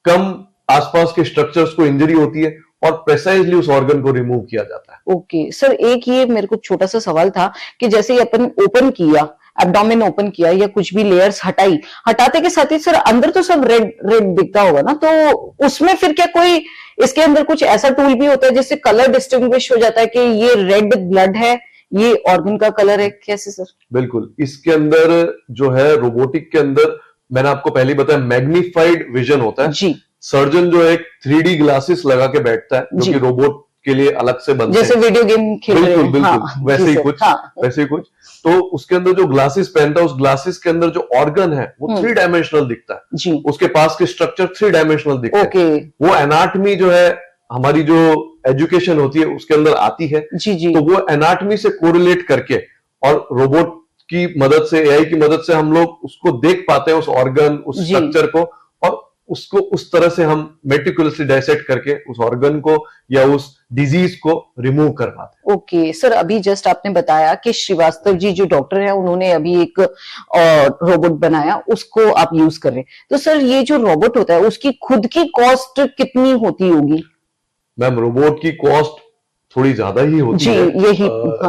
कम आसपास के स्ट्रक्चर्स को इंजरी होती है और प्रेसाइजली उस ऑर्गन को रिमूव किया जाता है। ओके सर, एक ये मेरे को छोटा सा सवाल था कि जैसे ही अपन ओपन किया, एब्डोमेन ओपन किया या कुछ भी लेयर्स हटाई, हटाते के साथ ही सर अंदर तो सब रेड रेड दिखता होगा ना, तो उसमें फिर क्या कोई इसके अंदर कुछ ऐसा टूल भी होता है जिससे कलर डिस्टिंग्विश हो जाता है कि ये रेड ब्लड है, ये ऑर्गन का कलर है? कैसे सर? बिल्कुल, इसके अंदर जो है रोबोटिक के अंदर मैंने आपको पहले ही बताया मैग्नीफाइड विजन होता है जी। सर्जन जो एक 3D ग्लासेस लगा के बैठता है, जो कि रोबोट के लिए अलग से बनते हैं, जैसे वीडियो गेम खेल रहे हैं। बिल्कुल वैसे ही कुछ, वैसे ही कुछ। तो उसके अंदर जो ग्लासेस पहनता है, उस ग्लासेस के अंदर जो ऑर्गन है वो 3 डायमेंशनल दिखता है जी। उसके पास के स्ट्रक्चर 3 डायमेंशनल दिखते हैं। वो एनाटमी जो है हमारी जो एजुकेशन होती है उसके अंदर आती है जी। तो वो एनाटमी से कोरिलेट करके और रोबोट की मदद से, एआई की मदद से हम लोग उसको देख पाते हैं, उस ऑर्गन, उस स्ट्रक्चर को, और उसको उस तरह से हम मेटिकुलसली डायसेक्ट करके उस ऑर्गन को या उस डिजीज को रिमूव कर पाते हैं। ओके सर, अभी जस्ट आपने बताया कि श्रीवास्तव जी जो डॉक्टर हैं उन्होंने अभी एक रोबोट बनाया, उसको आप यूज कर रहे हैं, तो सर ये जो रोबोट होता है उसकी खुद की कॉस्ट कितनी होती होगी? मैम, रोबोट की कॉस्ट थोड़ी ज्यादा ही होती है, यही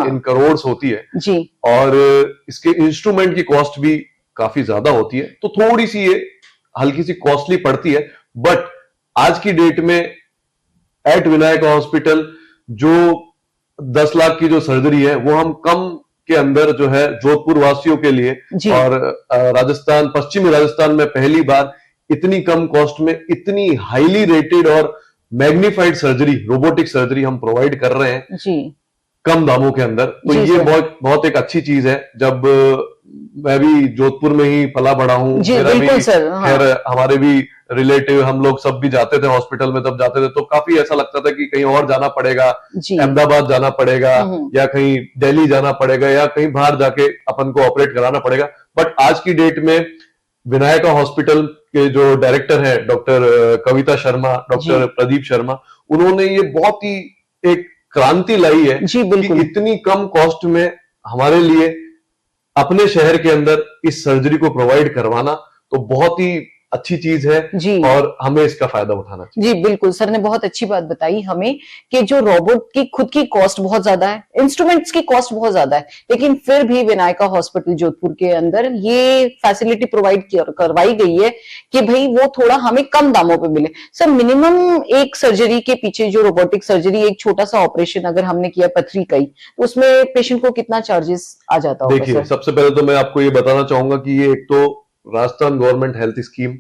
इन करोड़ होती है जी। और इसके इंस्ट्रूमेंट की कॉस्ट भी काफी ज्यादा होती है, तो थोड़ी सी ये हल्की सी कॉस्टली पड़ती है। बट आज की डेट में एट विनायक हॉस्पिटल जो 10 लाख की जो सर्जरी है वो हम कम के अंदर जो है जोधपुर वासियों के लिए, और राजस्थान, पश्चिमी राजस्थान में पहली बार इतनी कम कॉस्ट में इतनी हाईली रेटेड और मैग्नीफाइड सर्जरी, रोबोटिक सर्जरी हम प्रोवाइड कर रहे हैं जी, कम दामों के अंदर। तो ये बहुत एक अच्छी चीज है। जब मैं भी जोधपुर में ही पला बड़ा हूँ, मेरा भी खैर हमारे भी रिलेटिव, हम लोग सब भी जाते थे हॉस्पिटल में, तब जाते थे तो काफी ऐसा लगता था कि कहीं और जाना पड़ेगा, अहमदाबाद जाना पड़ेगा या कहीं दिल्ली जाना पड़ेगा या कहीं बाहर जाके अपन को ऑपरेट कराना पड़ेगा। बट आज की डेट में विनायका हॉस्पिटल के जो डायरेक्टर है डॉक्टर कविता शर्मा, डॉक्टर प्रदीप शर्मा, उन्होंने ये बहुत ही एक क्रांति लाई है कि इतनी कम कॉस्ट में हमारे लिए अपने शहर के अंदर इस सर्जरी को प्रोवाइड करवाना तो बहुत ही अच्छी चीज है जी, और हमें इसका फायदा उठाना चाहिए। जी बिल्कुल, सर ने बहुत अच्छी बात बताई हमें कि जो रोबोट की खुद की कॉस्ट बहुत ज्यादा है, इंस्ट्रूमेंट्स की कॉस्ट बहुत ज्यादा है, लेकिन फिर भी विनायका हॉस्पिटल जोधपुर के अंदर ये फैसिलिटी प्रोवाइड करवाई गई है कि भाई वो थोड़ा हमें कम दामों पे मिले। सर मिनिमम एक सर्जरी के पीछे, जो रोबोटिक सर्जरी, एक छोटा सा ऑपरेशन अगर हमने किया पथरी का ही, तो उसमें पेशेंट को कितना चार्जेस आ जाता होगा? देखिए, सबसे पहले तो मैं आपको ये बताना चाहूंगा कि ये एक तो Rajasthan government health scheme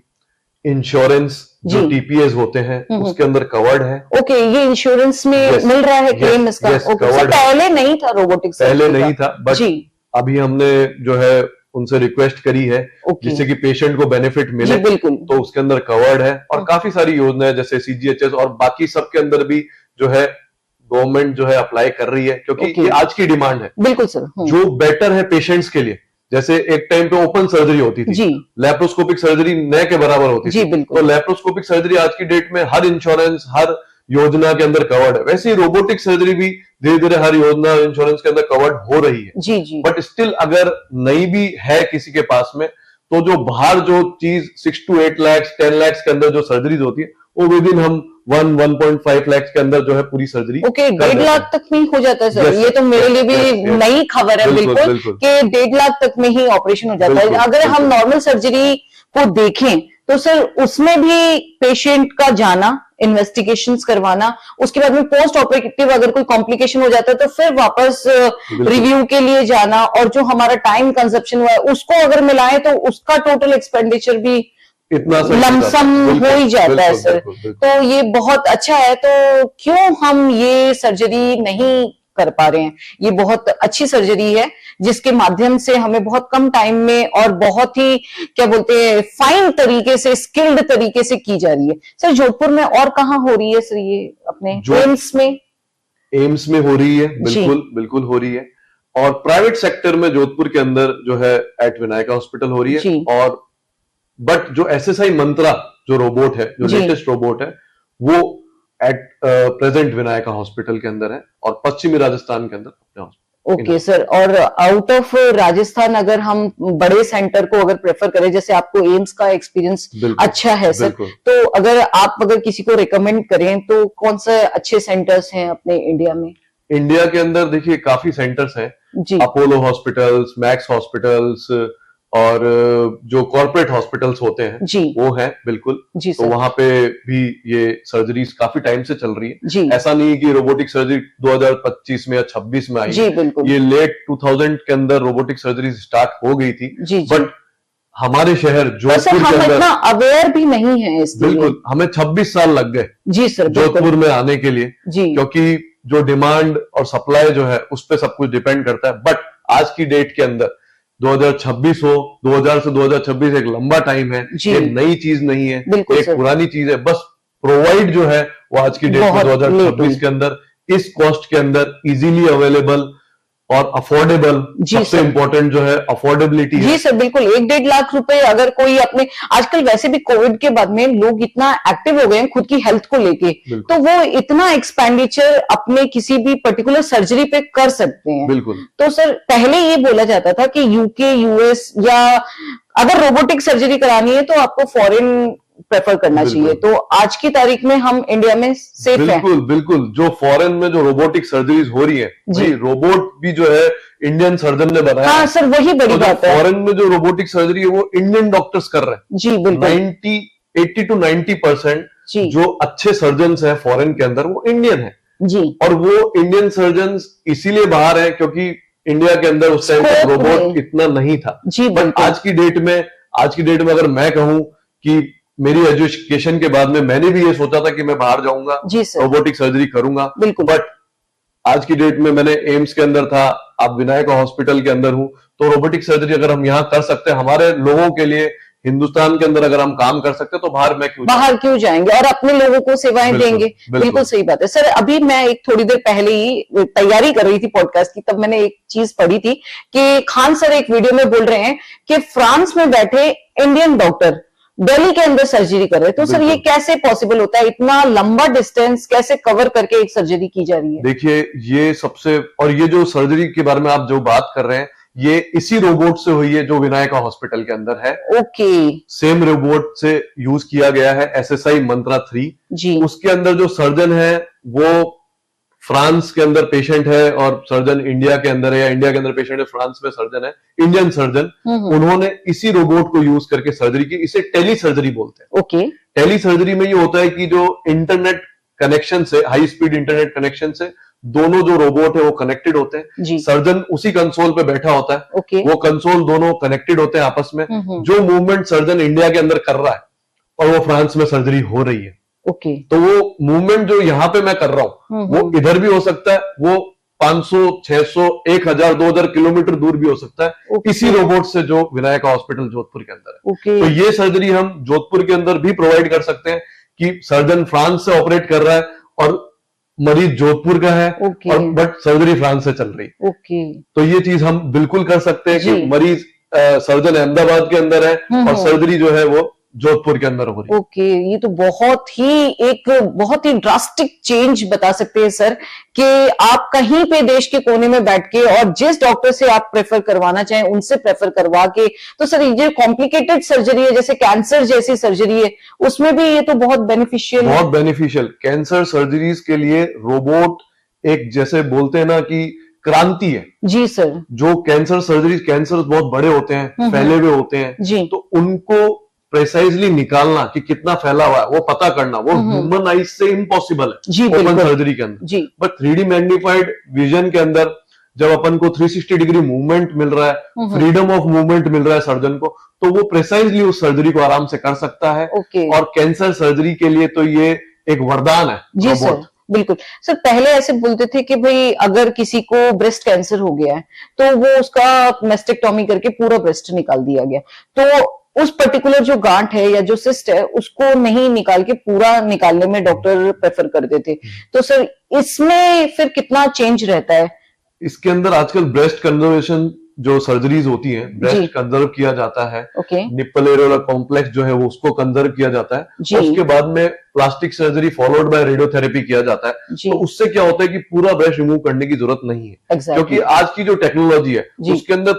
insurance जो टीपीएस होते हैं उसके अंदर कवर्ड है। ओके, ये इंश्योरेंस में मिल रहा है क्लेम इसका? पहले नहीं था रोबोटिक्स, पहले नहीं था, बट अभी हमने जो है उनसे रिक्वेस्ट करी है जिससे कि पेशेंट को बेनिफिट मिले, तो उसके अंदर कवर्ड है। और काफी सारी योजनाएं जैसे सीजीएचएस और बाकी सब के अंदर भी जो है गवर्नमेंट जो है अप्लाई कर रही है, क्योंकि ये आज की डिमांड है। बिल्कुल सर, जो बेटर है पेशेंट्स के लिए। जैसे एक टाइम पे ओपन सर्जरी होती थी, लैप्रोस्कोपिक सर्जरी नए के बराबर होती थी, तो लैप्रोस्कोपिक सर्जरी आज की डेट में हर इंश्योरेंस, हर योजना के अंदर कवर्ड है। वैसे ही रोबोटिक सर्जरी भी धीरे धीरे हर योजना, इंश्योरेंस के अंदर कवर्ड हो रही है जी। बट स्टिल अगर नहीं भी है किसी के पास में, तो जो बाहर जो चीज 6 to 8 लाख 10 लाख के अंदर जो सर्जरीज होती है, वो विद इन हम 1.5 लाख के अंदर जो है पूरी सर्जरी 1.5 लाख तक में हो जाता है सर। ये तो मेरे लिए भी नई खबर है बिल्कुल कि 1.5 लाख तक में ही ऑपरेशन हो जाता है। अगर हम नॉर्मल सर्जरी को देखें तो सर उसमें भी पेशेंट का जाना इन्वेस्टिगेशंस करवाना, उसके बाद में पोस्ट ऑपरेटिव अगर कोई कॉम्प्लिकेशन हो जाता है तो फिर वापस रिव्यू के लिए जाना, और जो हमारा टाइम कंजप्शन हुआ है उसको अगर मिलाएं तो उसका टोटल एक्सपेंडिचर भी इतना लमसम हो ही जाता है सर। तो ये बहुत अच्छा है, तो क्यों हम ये सर्जरी नहीं कर पा रहे हैं? ये बहुत अच्छी सर्जरी है जिसके माध्यम से हमें बहुत कम टाइम में और बहुत ही क्या बोलते हैं फाइन तरीके से, स्किल्ड तरीके से की जा रही है। सर जोधपुर में और कहाँ हो रही है सर ये? अपने एम्स में? एम्स में हो रही है, बिल्कुल हो रही है। और प्राइवेट सेक्टर में जोधपुर के अंदर जो है एट विनायका हॉस्पिटल हो रही है। और बट जो SSI मंत्रा जो रोबोट है, जो लेटेस्ट रोबोट है, वो एट प्रेजेंट विनायका हॉस्पिटल के अंदर है और पश्चिमी राजस्थान के अंदर अपने हॉस्पिटल। ओके सर, और आउट ऑफ राजस्थान अगर हम बड़े सेंटर को अगर प्रेफर करें, जैसे आपको एम्स का एक्सपीरियंस अच्छा है सर, तो अगर किसी को रिकमेंड करें तो कौन से अच्छे सेंटर्स हैं अपने इंडिया में? इंडिया के अंदर देखिए काफी सेंटर्स हैं, अपोलो हॉस्पिटल्स, मैक्स हॉस्पिटल्स, और जो कॉर्पोरेट हॉस्पिटल्स होते हैं वो हैं बिल्कुल। तो वहां पे भी ये सर्जरीज काफी टाइम से चल रही है। ऐसा नहीं है कि रोबोटिक सर्जरी 2025 में या 26 में आई है, ये लेट 2000 के अंदर रोबोटिक सर्जरी स्टार्ट हो गई थी। बट हमारे शहर जोधपुर के अंदर इतना अवेयर भी नहीं है इसके लिए। बिल्कुल, हमें 26 साल लग गए जी सर जोधपुर में आने के लिए, क्योंकि जो डिमांड और सप्लाई जो है उस पर सब कुछ डिपेंड करता है। बट आज की डेट के अंदर 2026 हो, 2000 से 2026 एक लंबा टाइम है, ये नई चीज नहीं है, एक पुरानी चीज है। बस प्रोवाइड जो है वो आज की डेट में 2026 के अंदर इस कॉस्ट के अंदर इजीली अवेलेबल और अफोर्डेबल, सबसे इंपॉर्टेंट जो है अफोर्डेबिलिटी है। जी सर बिल्कुल, 1-1.5 लाख रुपए अगर कोई अपने, आजकल वैसे भी कोविड के बाद में लोग इतना एक्टिव हो गए हैं खुद की हेल्थ को लेके, तो वो इतना एक्सपेंडिचर अपने किसी भी पर्टिकुलर सर्जरी पे कर सकते हैं। बिल्कुल। तो सर पहले ये बोला जाता था कि यूके, यूएस या अगर रोबोटिक सर्जरी करानी है तो आपको फॉरेन प्रेफर करना चाहिए, तो आज की तारीख में हम इंडिया में सेफ हैं। बिल्कुल, जो फॉरेन में जो रोबोटिक सर्जरीज हो रही है, जी रोबोट भी जो है इंडियन सर्जन ने बनाया। हाँ सर, वही बड़ी बात है। फॉरेन में जो रोबोटिक सर्जरी है वो इंडियन डॉक्टर्स कर रहे हैं। जी बिल्कुल, 80 to 90% जो अच्छे सर्जन है फॉरेन के अंदर वो इंडियन है जी। और वो इंडियन सर्जन इसीलिए बाहर है क्योंकि इंडिया के अंदर उस टाइम रोबोट इतना नहीं था जी। बट आज की डेट में अगर मैं कहूं कि मेरी एजुकेशन के बाद में मैंने भी ये सोचा था कि मैं बाहर जाऊंगा, रोबोटिक सर्जरी करूंगा, बट आज की डेट में मैंने एम्स के अंदर था, अब विनायका हॉस्पिटल के अंदर हूं, तो रोबोटिक सर्जरी अगर हम यहाँ कर सकते हैं हमारे लोगों के लिए, हिंदुस्तान के अंदर अगर हम काम कर सकते हैं तो बाहर क्यों जाएंगे और अपने लोगों को सेवाएं देंगे। बिल्कुल सही बात है सर। अभी मैं एक थोड़ी देर पहले ही तैयारी कर रही थी पॉडकास्ट की, तब मैंने एक चीज पढ़ी थी कि खान सर एक वीडियो में बोल रहे हैं कि फ्रांस में बैठे इंडियन डॉक्टर दिल्ली के अंदर सर्जरी कर रहे हैं। तो सर ये कैसे पॉसिबल होता है? इतना लंबा डिस्टेंस कैसे कवर करके एक सर्जरी की जा रही है? देखिए ये सबसे, और ये जो सर्जरी के बारे में आप जो बात कर रहे हैं ये इसी रोबोट से हुई है जो विनायका हॉस्पिटल के अंदर है। ओके, सेम रोबोट से यूज किया गया है, SSI मंत्रा 3 जी। उसके अंदर जो सर्जन है वो फ्रांस के अंदर पेशेंट है और सर्जन इंडिया के अंदर है, या इंडिया के अंदर पेशेंट है, फ्रांस में सर्जन है, इंडियन सर्जन। उन्होंने इसी रोबोट को यूज करके सर्जरी की। इसे टेली सर्जरी बोलते हैं। ओके, टेली सर्जरी में ये होता है कि जो इंटरनेट कनेक्शन से, हाई स्पीड इंटरनेट कनेक्शन से दोनों जो रोबोट है वो कनेक्टेड होते हैं। सर्जन उसी कंसोल पे बैठा होता है, वो कंसोल दोनों कनेक्टेड होते हैं आपस में। जो मूवमेंट सर्जन इंडिया के अंदर कर रहा है और वो फ्रांस में सर्जरी हो रही है, तो वो मूवमेंट जो यहाँ पे मैं कर रहा हूं वो इधर भी हो सकता है, वो 500, 600, 1000, 2000 किलोमीटर दूर भी हो सकता है, इसी रोबोट से जो विनायका हॉस्पिटल जोधपुर के अंदर है। तो ये सर्जरी हम जोधपुर के अंदर भी प्रोवाइड कर सकते हैं कि सर्जन फ्रांस से ऑपरेट कर रहा है और मरीज जोधपुर का है, और बट सर्जरी फ्रांस से चल रही है। तो ये चीज हम बिल्कुल कर सकते हैं कि मरीज सर्जन अहमदाबाद के अंदर है और सर्जरी जो है वो जोधपुर के अंदर हो रही है। ओके, ये तो बहुत ही ड्रास्टिक चेंज बता सकते हैं सर कि आप कहीं पे देश के कोने में बैठ के और जिस डॉक्टर से आप प्रेफर करवाना चाहें उनसे प्रेफर करवा के। तो सर ये कॉम्प्लिकेटेड सर्जरी है, जैसे कैंसर जैसी सर्जरी है, उसमें भी ये तो बहुत बेनिफिशियल कैंसर सर्जरीज के लिए रोबोट एक, जैसे बोलते हैं ना कि क्रांति है जी सर। जो कैंसर सर्जरी, कैंसर बहुत बड़े होते हैं, फैले हुए होते हैं, तो उनको प्रिसाइजली निकालना कि कितना फैला हुआ है, वो पता करना, वो ह्यूमन आइज से इम्पॉसिबल है ओपन सर्जरी के अंदर। बट 3D मैग्नीफाइड विजन के अंदर जब अपन को 360 डिग्री मूवमेंट मिल रहा है, फ्रीडम ऑफ मूवमेंट मिल रहा है सर्जन को, तो वो प्रिसाइजली उस सर्जरी को आराम से कर सकता है। और कैंसर सर्जरी के लिए तो ये एक वरदान है। जी सर, बिल्कुल सर। पहले ऐसे बोलते थे कि भाई अगर किसी को ब्रेस्ट कैंसर हो गया है तो वो उसका मेस्टेक्टॉमी करके पूरा ब्रेस्ट निकाल दिया गया, तो उस पर्टिकुलर जो गांठ है या जो सिस्ट है उसको नहीं निकाल के पूरा निकालने में डॉक्टर प्रेफर करते थे। तो सर इसमें फिर कितना चेंज रहता है? इसके अंदर आजकल ब्रेस्ट कंजर्वेशन जो सर्जरीज होती हैं, ब्रेस्ट कंजर्व किया जाता है, निप्पल एरियोला कॉम्प्लेक्स जो है वो उसको कंजर्व किया जाता है, उसके बाद में plastic surgery followed by radiotherapy किया जाता है। तो उससे क्या होता है कि पूरा ब्रेस्ट रिमूव करने की जरूरत नहीं है, क्योंकि आज की जो टेक्नोलॉजी है उसके अंदर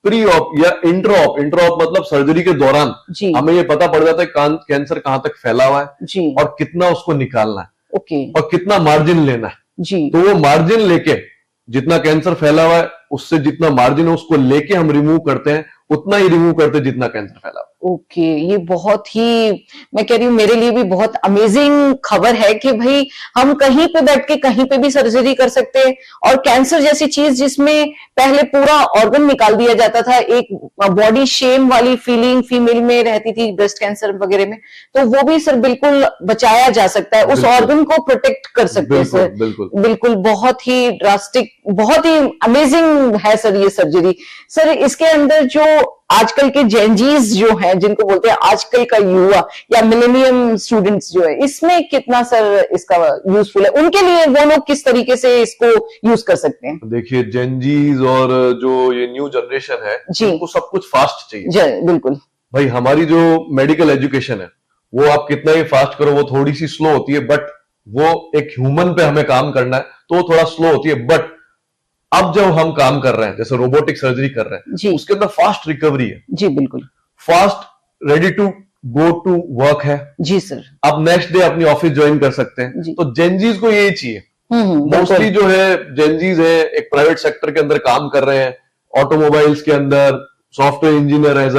प्री ऑप या इंट्रा ऑप मतलब सर्जरी के दौरान हमें ये पता पड़ जाता है कैंसर कहां तक फैला हुआ है और कितना उसको निकालना है और कितना मार्जिन लेना है। तो वो मार्जिन लेके, जितना कैंसर फैला हुआ है उससे जितना मार्जिन है उसको लेके हम रिमूव करते हैं, उतना ही रिमूव करते हैं जितना कैंसर फैला हुआ। ओके, ये बहुत ही, मैं कह रही हूँ मेरे लिए भी बहुत अमेजिंग खबर है कि भाई हम कहीं पे बैठ के कहीं पे भी सर्जरी कर सकते हैं। और कैंसर जैसी चीज जिसमें पहले पूरा ऑर्गन निकाल दिया जाता था, एक बॉडी शेम वाली फीलिंग फीमेल में रहती थी ब्रेस्ट कैंसर वगैरह में, तो वो भी सर बिल्कुल बचाया जा सकता है, उस ऑर्गन को प्रोटेक्ट कर सकते हैं सर। बिल्कुल, बहुत ही ड्रास्टिक, बहुत ही अमेजिंग है सर ये सर्जरी। सर इसके अंदर जो आजकल के जेनजीज जो हैं, जिनको बोलते हैं आजकल का युवा या मिलेनियम स्टूडेंट्स जो है, इसमें कितना सर इसका यूजफुल है? उनके लिए वो लोग किस तरीके से इसको यूज कर सकते हैं? देखिए, जेनजीज और जो ये न्यू जनरेशन है उनको सब कुछ फास्ट चाहिए। बिल्कुल भाई, हमारी जो मेडिकल एजुकेशन है वो आप कितना ही फास्ट करो वो थोड़ी सी स्लो होती है, बट वो एक ह्यूमन पे हमें काम करना है तो वो थोड़ा स्लो होती है। बट अब जब हम काम कर रहे हैं, जैसे रोबोटिक सर्जरी कर रहे हैं, उसके अंदर फास्ट रिकवरी है। जी बिल्कुल, fast ready to go to work है। जी सर, आप नेक्स्ट डे अपनी ऑफिस ज्वाइन कर सकते हैं। तो जेनजीज को यही चाहिए। मोस्टली जो है जेनजीज है एक प्राइवेट सेक्टर के अंदर काम कर रहे हैं, ऑटोमोबाइल्स के अंदर सॉफ्टवेयर इंजीनियर एज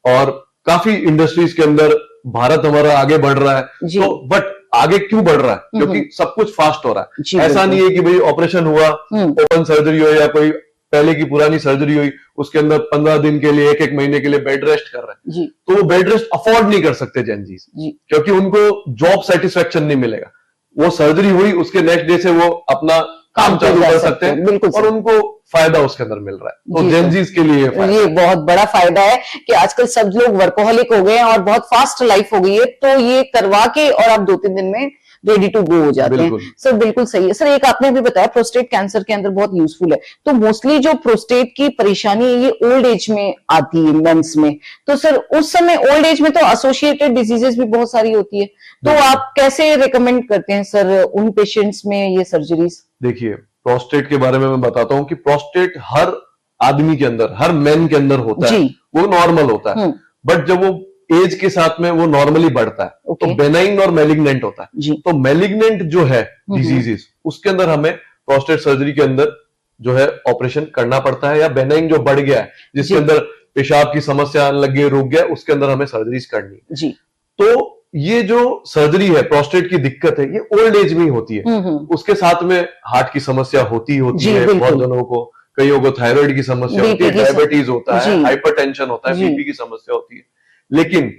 और काफी इंडस्ट्रीज के अंदर भारत हमारा आगे बढ़ रहा है। तो बट आगे क्यों बढ़ रहा है? क्योंकि सब कुछ फास्ट हो रहा है। ऐसा नहीं है कि भाई ऑपरेशन हुआ, ओपन सर्जरी हो या कोई पहले की पुरानी सर्जरी हुई, उसके अंदर 15 दिन के लिए, एक महीने के लिए बेड रेस्ट कर रहे हैं, तो वो बेड रेस्ट अफोर्ड नहीं कर सकते जेनजीज, क्योंकि उनको जॉब सेटिस्फेक्शन नहीं मिलेगा। वो सर्जरी हुई, उसके नेक्स्ट डे से वो अपना काम चालू कर सकते हैं और उनको फायदा उसके अंदर मिल रहा है। तो जेनजीज के लिए ये बहुत बड़ा फायदा है कि आजकल सब लोग वर्कोहलिक हो गए हैं और बहुत फास्ट लाइफ हो गई है, तो ये करवा के और आप 2-3 दिन में रेडी टू गो हो जाते हैं। सर बिल्कुल सही है। सर एक आपने अभी बताया प्रोस्टेट कैंसर के अंदर बहुत यूजफुल है, तो मोस्टली जो प्रोस्टेट की परेशानी है ये ओल्ड एज में आती है, मेंस में। तो सर उस समय ओल्ड एज में तो एसोसिएटेड डिजीजेस भी बहुत सारी होती है, तो आप कैसे रिकमेंड करते हैं सर उन पेशेंट्स में ये सर्जरीज? देखिए, प्रोस्टेट के बारे में मैं बताता हूं कि प्रोस्टेट हर आदमी के अंदर, हर मैन के अंदर होता है, वो नॉर्मल होता है। बट जब वो एज के साथ में वो नॉर्मली बढ़ता है, तो बेनाइन और मैलिग्नेंट होता है। तो मैलिग्नेंट जो है डिजीजेस, उसके अंदर हमें प्रोस्टेट सर्जरी के अंदर जो है ऑपरेशन करना पड़ता है। या बेनाइन जो बढ़ गया है, जिसके अंदर पेशाब की समस्या आने लग गई, रुक गया, उसके अंदर हमें सर्जरीज करनी है। तो ये जो सर्जरी है, प्रोस्टेट की दिक्कत है, ये ओल्ड एज में ही होती है। उसके साथ में हार्ट की समस्या होती है बहुत जनों को, कईयों को थायराइड की समस्या होती है, डायबिटीज होता है, हाइपरटेंशन होता है, बीपी की समस्या होती है। लेकिन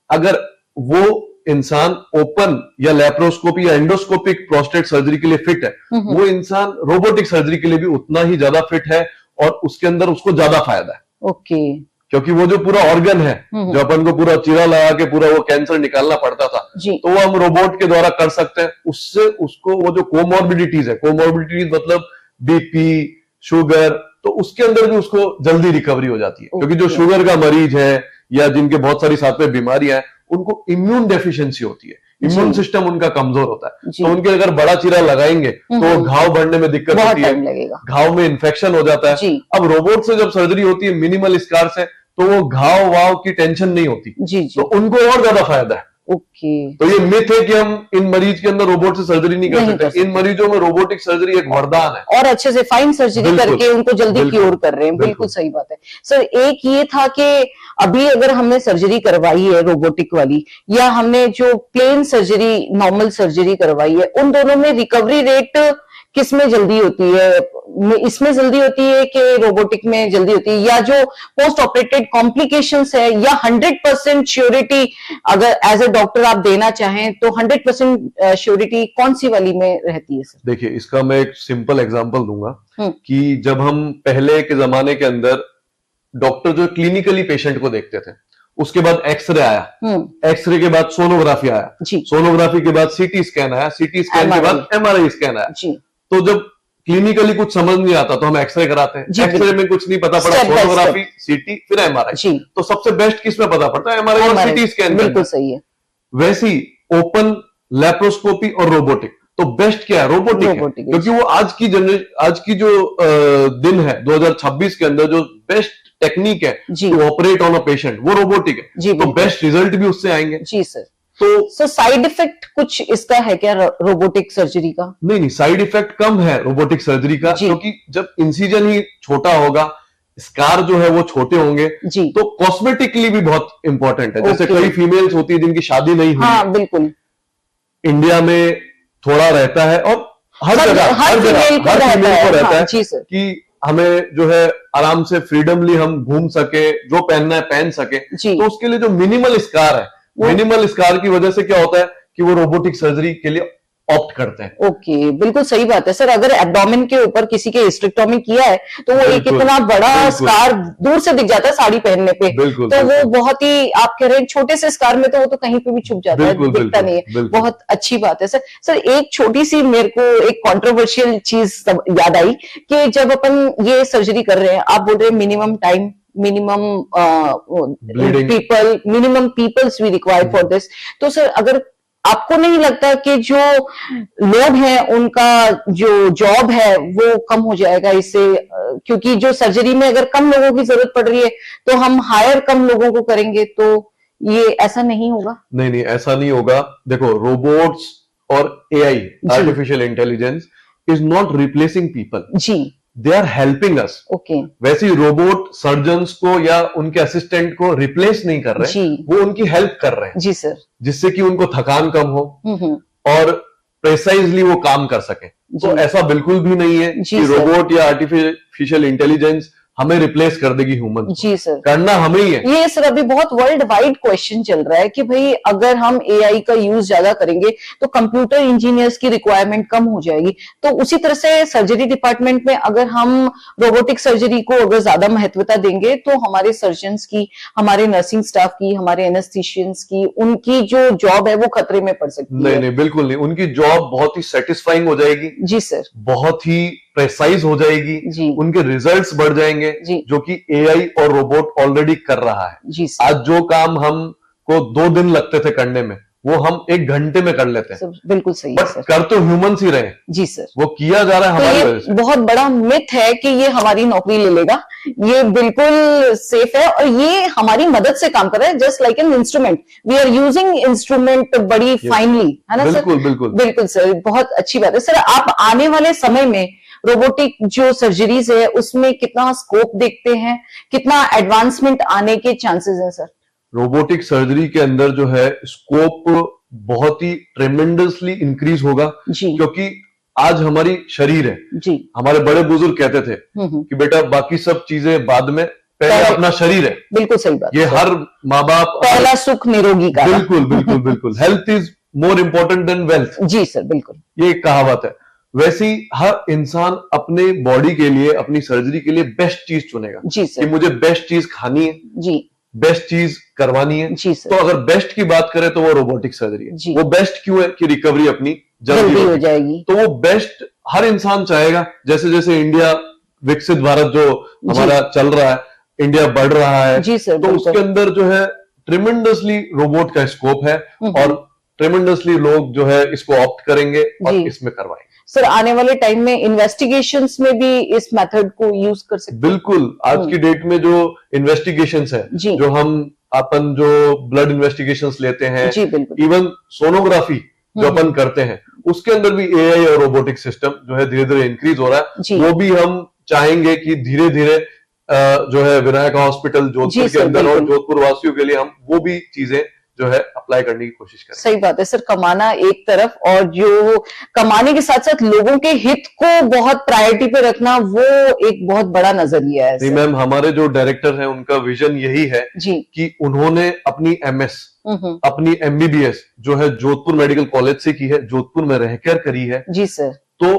अगर वो इंसान ओपन या लैप्रोस्कोपी या एंडोस्कोपिक प्रोस्टेट सर्जरी के लिए फिट है, वो इंसान रोबोटिक सर्जरी के लिए भी उतना ही ज्यादा फिट है और उसके अंदर उसको ज्यादा फायदा है। क्योंकि वो जो पूरा ऑर्गन है, जो अपन को पूरा चीरा लगा के पूरा वो कैंसर निकालना पड़ता था, तो वो हम रोबोट के द्वारा कर सकते हैं। उससे उसको वो जो कोमॉर्बिडिटीज है, कोमॉर्बिडिटीज मतलब बीपी, शुगर, तो उसके अंदर भी उसको जल्दी रिकवरी हो जाती है। क्योंकि जो शुगर का मरीज है या जिनके बहुत सारी साथ में बीमारियां हैं, उनको इम्यून डेफिशिएंसी होती है, इम्यून सिस्टम उनका कमजोर होता है। तो उनके अगर बड़ा चीरा लगाएंगे तो घाव बढ़ने में दिक्कत होती है, घाव में इन्फेक्शन हो जाता है। अब रोबोट से जब सर्जरी होती है मिनिमल स्कार से, तो वो घाव वाव की टेंशन नहीं होती, तो उनको और ज्यादा फायदा है। ओके। तो ये मिथ है कि हम इन मरीज के अंदर रोबोट से सर्जरी नहीं कर सकते। इन मरीजों में रोबोटिक सर्जरी एक वरदान है, और अच्छे से फाइन सर्जरी करके उनको जल्दी क्योर कर रहे हैं। बिल्कुल सही बात है सर। एक ये था कि अभी अगर हमने सर्जरी करवाई है रोबोटिक वाली, या हमने जो प्लेन सर्जरी नॉर्मल सर्जरी करवाई है, उन दोनों में रिकवरी रेट किस में जल्दी होती है? इसमें जल्दी होती है कि रोबोटिक में जल्दी होती है? या जो पोस्ट ऑपरेटेड कॉम्प्लिकेशंस है, या 100% श्योरिटी अगर एज ए डॉक्टर आप देना चाहें तो 100% श्योरिटी कौन सी वाली में रहती है सर? देखिए, इसका मैं एक सिंपल एग्जांपल दूंगा कि जब हम पहले के जमाने के अंदर डॉक्टर जो क्लिनिकली पेशेंट को देखते थे, उसके बाद एक्सरे आया, एक्सरे के बाद सोनोग्राफी आया, सोनोग्राफी के बाद सीटी स्कैन आया, सीटी स्कैन के बाद एमआरआई स्कैन आया। तो जब क्लिनिकली कुछ समझ नहीं आता तो हम एक्सरे कराते हैं, एक्सरे में कुछ नहीं पता पड़ा, सोनोग्राफी, सीटी, फिर एमआरआई। तो सबसे बेस्ट किस में पता पड़ता है? एमआरआई और सीटी स्कैन। बिल्कुल सही है। वैसी ओपन लैप्रोस्कोपी और रोबोटिक, तो बेस्ट क्या है? रोबोटिक है, क्योंकि वो आज की जो दिन है 2026 के अंदर जो बेस्ट टेक्निक है to operate on a patient, वो रोबोटिक है। तो बेस्ट रिजल्ट भी उससे आएंगे। जी सर। तो साइड इफेक्ट कुछ इसका है क्या रोबोटिक सर्जरी का? नहीं, साइड इफेक्ट कम है रोबोटिक सर्जरी का, क्योंकि जब इंसिजन ही छोटा होगा, स्कार जो है वो छोटे होंगे, तो कॉस्मेटिकली भी बहुत इंपॉर्टेंट है। जैसे कई फीमेल्स होती है जिनकी शादी नहीं हुई। हाँ, बिल्कुल। इंडिया में थोड़ा रहता है, और हर जगह फीमेल को रहता है कि हमें जो है आराम से फ्रीडमली हम घूम सके, जो पहनना है पहन सके। तो उसके लिए जो मिनिमल स्कार है, मिनिमल स्कार की वजह से क्या होता है कि वो रोबोटिक सर्जरी के लिए ऑप्ट करते हैं। ओके, बिल्कुल सही बात है सर। अगर एब्डोमेन के ऊपर किसी के हिस्टेक्टोमी किया है तो वो एक इतना बड़ा स्कार दूर से दिख जाता है साड़ी पहनने पे, तो वो बहुत ही, आप कह रहे हैं छोटे से स्कार में तो वो तो कहीं पे भी छुप जाता है, दिखता नहीं है। बहुत अच्छी बात है सर। सर, एक छोटी सी मेरे को एक कंट्रोवर्शियल चीज याद आई कि जब अपन ये सर्जरी कर रहे हैं, आप बोल रहे हैं minimum time, minimum peoples we require for this, तो सर अगर आपको नहीं लगता कि जो लोग हैं उनका जो जॉब है वो कम हो जाएगा इससे? क्योंकि जो सर्जरी में अगर कम लोगों की जरूरत पड़ रही है तो हम हायर कम लोगों को करेंगे, तो ये ऐसा नहीं होगा? नहीं, ऐसा नहीं होगा। देखो, रोबोट्स और AI, artificial intelligence, is not replacing people जी, they are helping us. Okay. वैसे ही रोबोट सर्जन्स को या उनके असिस्टेंट को रिप्लेस नहीं कर रहे, वो उनकी हेल्प कर रहे हैं। जी सर। जिससे कि उनको थकान कम हो और प्रेसाइजली वो काम कर सके। तो ऐसा बिल्कुल भी नहीं है कि रोबोट या आर्टिफिशियल इंटेलिजेंस हमें रिप्लेस कर देगी ह्यूमन। जी सर, करना हमें ही है। ये सर अभी बहुत वर्ल्ड वाइड क्वेश्चन चल रहा है कि भाई अगर हम एआई का यूज ज्यादा करेंगे तो कंप्यूटर इंजीनियर्स की रिक्वायरमेंट कम हो जाएगी। तो उसी तरह से सर्जरी डिपार्टमेंट में अगर हम रोबोटिक सर्जरी को अगर ज्यादा महत्वता देंगे तो हमारे सर्जन्स की, हमारे नर्सिंग स्टाफ की, हमारे एनेस्थीशियंस की, उनकी जो जॉब है वो खतरे में पड़ सकती है। नहीं, बिल्कुल नहीं। उनकी जॉब बहुत ही सेटिस्फाइंग हो जाएगी। जी सर। बहुत ही प्रेसाइज हो जाएगी, उनके रिजल्ट्स बढ़ जाएंगे, जो कि एआई और रोबोट ऑलरेडी कर रहा है। आज जो काम हमको 2 दिन लगते थे करने में, वो हम 1 घंटे में कर लेते हैं। बिल्कुल सही है सर। कर तो ह्यूमंस ही रहे। जी सर। वो किया जा रहा है हमारी वजह से। बहुत बड़ा मिथ है कि ये हमारी नौकरी ले लेगा, ये बिल्कुल सेफ है और ये हमारी मदद से काम कर रहा है, just like an instrument. We are using instrument बड़ी फाइनली, है ना सर? बिल्कुल बिल्कुल सर, बहुत अच्छी बात है सर। आप आने वाले समय में रोबोटिक जो सर्जरीज है उसमें कितना स्कोप देखते हैं, कितना एडवांसमेंट आने के चांसेस हैं सर? रोबोटिक सर्जरी के अंदर जो है स्कोप बहुत ही ट्रेमेंडसली इंक्रीज होगा, क्योंकि आज हमारी शरीर है जी। हमारे बड़े बुजुर्ग कहते थे कि बेटा बाकी सब चीजें बाद में, पहले अपना शरीर है। बिल्कुल सही बात। ये हर माँ बाप, पहला सुख निरोगी का। बिल्कुल बिल्कुल बिल्कुल। Health is more important than wealth. जी सर, बिल्कुल, ये एक कहावत है। वैसे ही हर इंसान अपने बॉडी के लिए, अपनी सर्जरी के लिए बेस्ट चीज चुनेगा जी सर। कि मुझे बेस्ट चीज खानी है जी, बेस्ट चीज करवानी है जी सर। तो अगर बेस्ट की बात करें तो वो रोबोटिक सर्जरी है। वो बेस्ट क्यों है कि रिकवरी अपनी जल्दी हो जाएगी। तो वो बेस्ट हर इंसान चाहेगा। जैसे जैसे इंडिया विकसित भारत जो हमारा चल रहा है, इंडिया बढ़ रहा है जी सर, तो उसके अंदर जो है ट्रिमेंडसली रोबोट का स्कोप है और ट्रिमेंडसली लोग जो है इसको ऑप्ट करेंगे और इसमें करवाएंगे। सर, आने वाले टाइम में इन्वेस्टिगेशंस में भी इस मेथड को यूज कर सकते हैं? बिल्कुल। आज की डेट में जो इन्वेस्टिगेशंस है, जो हम अपन जो ब्लड इन्वेस्टिगेशंस लेते हैं, जी बिल्कुल, इवन सोनोग्राफी जो अपन करते हैं, उसके अंदर भी एआई और रोबोटिक सिस्टम जो है धीरे धीरे इंक्रीज हो रहा है। वो भी हम चाहेंगे कि धीरे धीरे जो है विनायक हॉस्पिटल जोधपुर के अंदर और जोधपुर वासियों के लिए हम वो भी चीजें जो है अप्लाई करने की कोशिश करें। सही बात है सर, कमाना एक तरफ और जो कमाने के साथ साथ लोगों के हित को बहुत प्रायोरिटी पे रखना, वो एक बहुत बड़ा नजरिया है। नहीं मैम, हमारे जो डायरेक्टर हैं उनका विजन यही है जी कि उन्होंने अपनी एमएस, अपनी एमबीबीएस जो है जोधपुर मेडिकल कॉलेज से की है, जोधपुर में रहकर करी है। जी सर। तो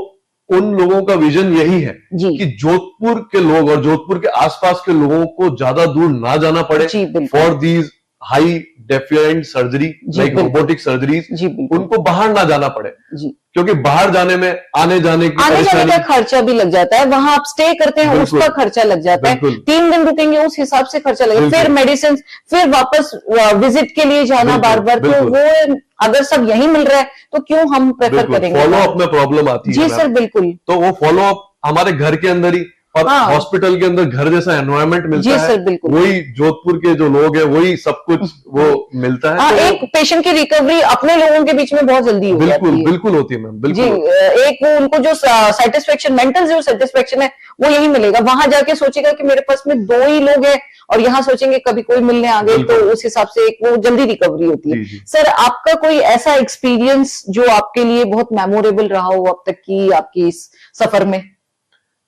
उन लोगों का विजन यही है कि जोधपुर के लोग और जोधपुर के आसपास के लोगों को ज्यादा दूर ना जाना पड़े for these high definite surgery like robotic surgeries, उनको बाहर ना जाना पड़े क्योंकि बाहर जाने में आने जाने का खर्चा भी लग जाता है, वहां आप स्टे करते हैं उसका खर्चा लग जाता है, 3 दिन रुकेंगे उस हिसाब से खर्चा लगेगा, फिर मेडिसिन, फिर वापस विजिट के लिए जाना बार बार, तो वो अगर सब यही मिल रहा है तो क्यों हम प्रेफर करेंगे। फॉलो अप में प्रॉब्लम आती है। जी सर बिल्कुल, तो वो फॉलो अप हमारे घर के अंदर ही और हॉस्पिटल के अंदर घर जैसा एनवायरनमेंट मिलता है, वही जोधपुर के जो लोग हैं वही सब कुछ वो मिलता है। तो एक पेशेंट की रिकवरी अपने लोगों के बीच में बहुत जल्दी हो जाती है। बिल्कुल होती है मैम, बिल्कुल। जी, एक वो उनको जो सेटिस्फेक्शन, मेंटल जो सेटिस्फेक्शन है वो यही मिलेगा। वहां जाके सोचेगा कि मेरे पास में 2 ही लोग हैं और यहाँ सोचेंगे कभी कोई मिलने आ गए, तो उस हिसाब से एक वो जल्दी रिकवरी होती है। सर आपका कोई ऐसा एक्सपीरियंस जो आपके लिए बहुत मेमोरेबल रहा हो अब तक की आपकी इस सफर में?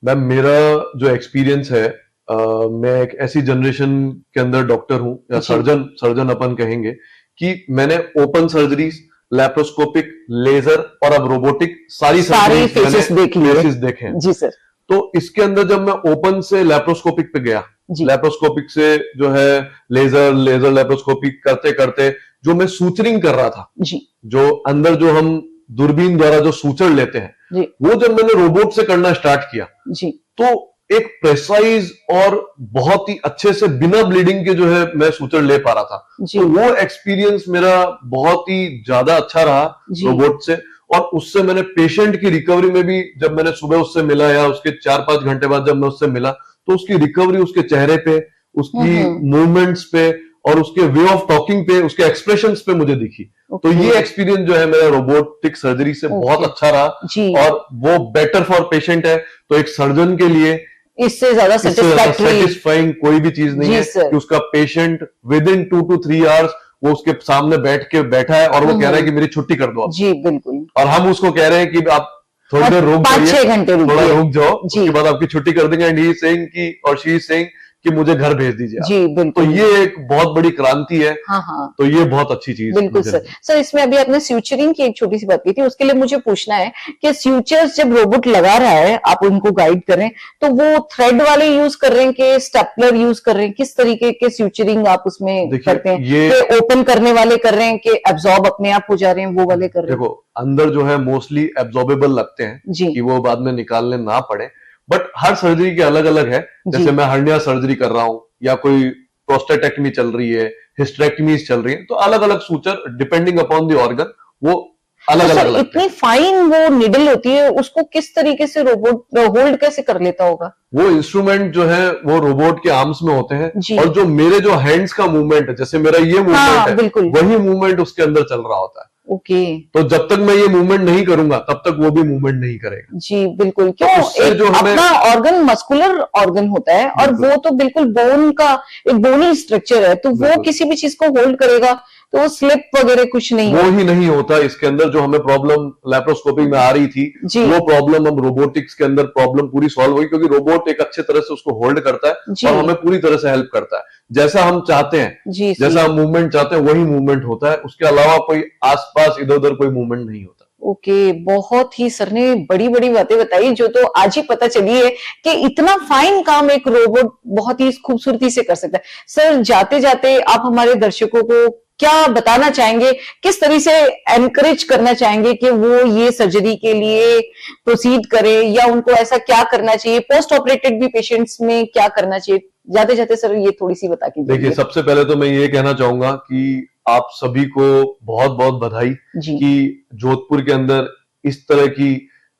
मैम मेरा जो एक्सपीरियंस है, मैं एक ऐसी जनरेशन के अंदर डॉक्टर हूं या सर्जन अपन कहेंगे कि मैंने ओपन सर्जरीज, लैप्रोस्कोपिक, लेजर और अब रोबोटिक सारी फेसेस देखे हैं। जी सर। तो इसके अंदर जब मैं ओपन से लैप्रोस्कोपिक पे गया, लैप्रोस्कोपिक से जो है लेजर लैप्रोस्कोपिक करते करते जो मैं सूचरिंग कर रहा था जी, जो अंदर जो हम दूरबीन द्वारा जो सूचर लेते हैं वो जब मैंने रोबोट से करना स्टार्ट किया जी, तो एक प्रेसाइज और बहुत ही अच्छे से बिना ब्लीडिंग के जो है मैं सूचर ले पा रहा था। तो वो एक्सपीरियंस मेरा बहुत ही ज्यादा अच्छा रहा रोबोट से। और उससे मैंने पेशेंट की रिकवरी में भी, जब मैंने सुबह उससे मिला या उसके 4-5 घंटे बाद जब मैं उससे मिला, तो उसकी रिकवरी उसके चेहरे पे, उसकी मूवमेंट्स पे और उसके वे ऑफ टॉकिंग पे, उसके एक्सप्रेशंस पे मुझे दिखी। तो ये एक्सपीरियंस जो है मेरा रोबोटिक सर्जरी से बहुत अच्छा रहा और वो बेटर फॉर पेशेंट है। तो एक सर्जन के लिए इससे ज्यादा सेटिस्फाइंग कोई भी चीज नहीं है कि उसका patient with in 2 to 3 hours वो उसके सामने बैठा है और वो कह रहा है कि मेरी छुट्टी कर दो आप। जी बिल्कुल। और हम उसको कह रहे हैं कि आप थोड़ी देर रुक जाइए, 5-6 घंटे थोड़ा रुक जाओ, उसके बाद आपकी छुट्टी कर देंगे। एंड ही इज सेइंग की, और शी इज सेइंग कि मुझे घर भेज दीजिए। जी बिल्कुल। तो ये एक बहुत बड़ी क्रांति है। हाँ। तो ये बहुत अच्छी चीज। बिल्कुल सर इसमें अभी आपने स्यूचरिंग की एक छोटी सी बात की थी, उसके लिए मुझे पूछना है कि स्यूचर्स जब रोबोट लगा रहा है, आप उनको गाइड कर रहे हैं, तो वो थ्रेड वाले यूज कर रहे हैं कि स्टेपलर यूज कर रहे हैं? किस तरीके के स्यूचरिंग आप उसमें करते हैं? ये ओपन करने वाले कर रहे हैं कि एब्जॉर्ब अपने आप हो जा रहे हैं, वो वाले कर रहे हैं? देखो अंदर जो है मोस्टली एब्जॉर्बेबल लगते हैं कि वो बाद में निकालने ना पड़े, बट हर सर्जरी के अलग अलग है। जैसे मैं हर्निया सर्जरी कर रहा हूं या कोई प्रोस्टेटेक्टमी चल रही है, हिस्टेरेक्टमीज चल रही है, तो अलग अलग suture depending upon the organ वो अलग अलग। इतनी फाइन वो निडल होती है, उसको किस तरीके से रोबोट होल्ड कैसे कर लेता होगा? वो इंस्ट्रूमेंट जो है वो रोबोट के आर्म्स में होते हैं और जो मेरे जो हैंड्स का मूवमेंट है, जैसे मेरा ये मूवमेंट है, वही मूवमेंट उसके अंदर चल रहा होता है। ओके। तो जब तक मैं ये मूवमेंट नहीं करूंगा तब तक वो भी मूवमेंट नहीं करेगा। जी बिल्कुल। क्यों जो अपना ऑर्गन मस्कुलर ऑर्गन होता है और वो तो बिल्कुल बोन का एक बोनी स्ट्रक्चर है, तो वो किसी भी चीज को होल्ड करेगा तो वो स्लिप वगैरह कुछ नहीं, वो ही नहीं होता। इसके अंदर जो हमें प्रॉब्लम लैप्रोस्कोपिक में आ रही थी, वो प्रॉब्लम अब रोबोटिक्स के अंदर प्रॉब्लम पूरी सॉल्व हुई, क्योंकि रोबोट एक अच्छे तरह से उसको होल्ड करता है और हमें पूरी तरह से हेल्प करता है। जैसा हम चाहते हैं, जैसा हम मूवमेंट चाहते हैं वही मूवमेंट होता है, उसके अलावा कोई आसपास इधर उधर कोई मूवमेंट नहीं होता। ओके, बहुत ही सर ने बड़ी बड़ी बातें बताई, जो तो आज ही पता चली है कि इतना फाइन काम एक रोबोट बहुत ही खूबसूरती से कर सकता है। सर जाते जाते आप हमारे दर्शकों को क्या बताना चाहेंगे, किस तरह से एनकरेज करना चाहेंगे कि वो ये सर्जरी के लिए प्रोसीड करें, या उनको ऐसा क्या करना चाहिए, पोस्ट ऑपरेटेड भी पेशेंट्स में क्या करना चाहिए? जाते जाते सर ये थोड़ी सी बता के देखिए, सबसे पहले तो मैं ये कहना चाहूंगा कि आप सभी को बहुत बहुत बधाई कि जोधपुर के अंदर इस तरह की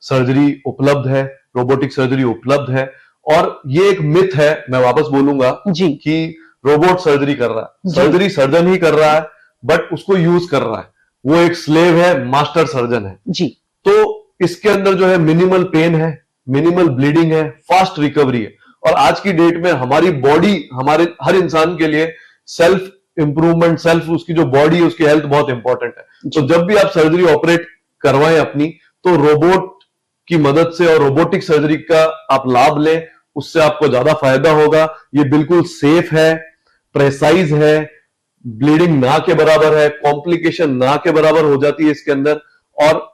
सर्जरी उपलब्ध है, रोबोटिक सर्जरी उपलब्ध है। और ये एक मिथ है, मैं वापस बोलूंगा कि रोबोट सर्जरी कर रहा है, सर्जरी सर्जन ही कर रहा है, बट उसको यूज कर रहा है, वो एक स्लेव है, मास्टर सर्जन है जी। तो इसके अंदर जो है मिनिमल पेन है, मिनिमल ब्लीडिंग है, फास्ट रिकवरी है। और आज की डेट में हमारी बॉडी, हमारे हर इंसान के लिए सेल्फ इंप्रूवमेंट, सेल्फ उसकी जो बॉडी है उसकी हेल्थ बहुत इंपॉर्टेंट है। तो जब भी आप सर्जरी ऑपरेट करवाएं अपनी, तो रोबोट की मदद से और रोबोटिक सर्जरी का आप लाभ लें, उससे आपको ज्यादा फायदा होगा। ये बिल्कुल सेफ है, प्रेसाइज है, ब्लीडिंग ना के बराबर है, कॉम्प्लिकेशन ना के बराबर हो जाती है इसके अंदर, और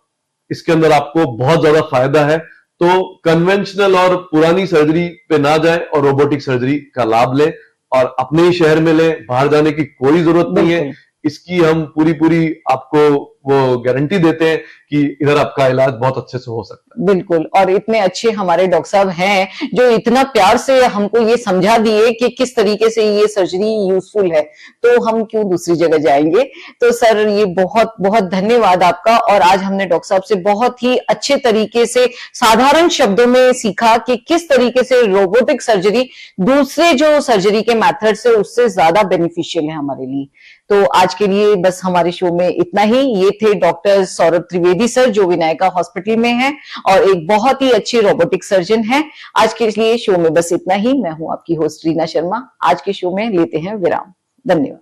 इसके अंदर आपको बहुत ज्यादा फायदा है। तो कन्वेंशनल और पुरानी सर्जरी पे ना जाएं और रोबोटिक सर्जरी का लाभ लें, और अपने ही शहर में लें, बाहर जाने की कोई जरूरत नहीं है। इसकी हम पूरी आपको वो गारंटी देते हैं कि इधर आपका इलाज बहुत अच्छे से हो सकता है। बिल्कुल, और इतने अच्छे हमारे डॉक्टर साहब हैं जो इतना प्यार से हमको ये समझा दिए कि किस तरीके से ये सर्जरी यूजफुल है, तो हम क्यों दूसरी जगह जाएंगे। तो सर ये बहुत बहुत धन्यवाद आपका। और आज हमने डॉक्टर साहब से बहुत ही अच्छे तरीके से साधारण शब्दों में सीखा कि किस तरीके से रोबोटिक सर्जरी दूसरे जो सर्जरी के मेथड से उससे ज्यादा बेनिफिशियल है हमारे लिए। तो आज के लिए बस हमारे शो में इतना ही। ये थे डॉक्टर सौरभ त्रिवेदी सर जो विनायका हॉस्पिटल में हैं और एक बहुत ही अच्छे रोबोटिक सर्जन हैं। आज के लिए शो में बस इतना ही। मैं हूं आपकी होस्ट रीना शर्मा। आज के शो में लेते हैं विराम। धन्यवाद।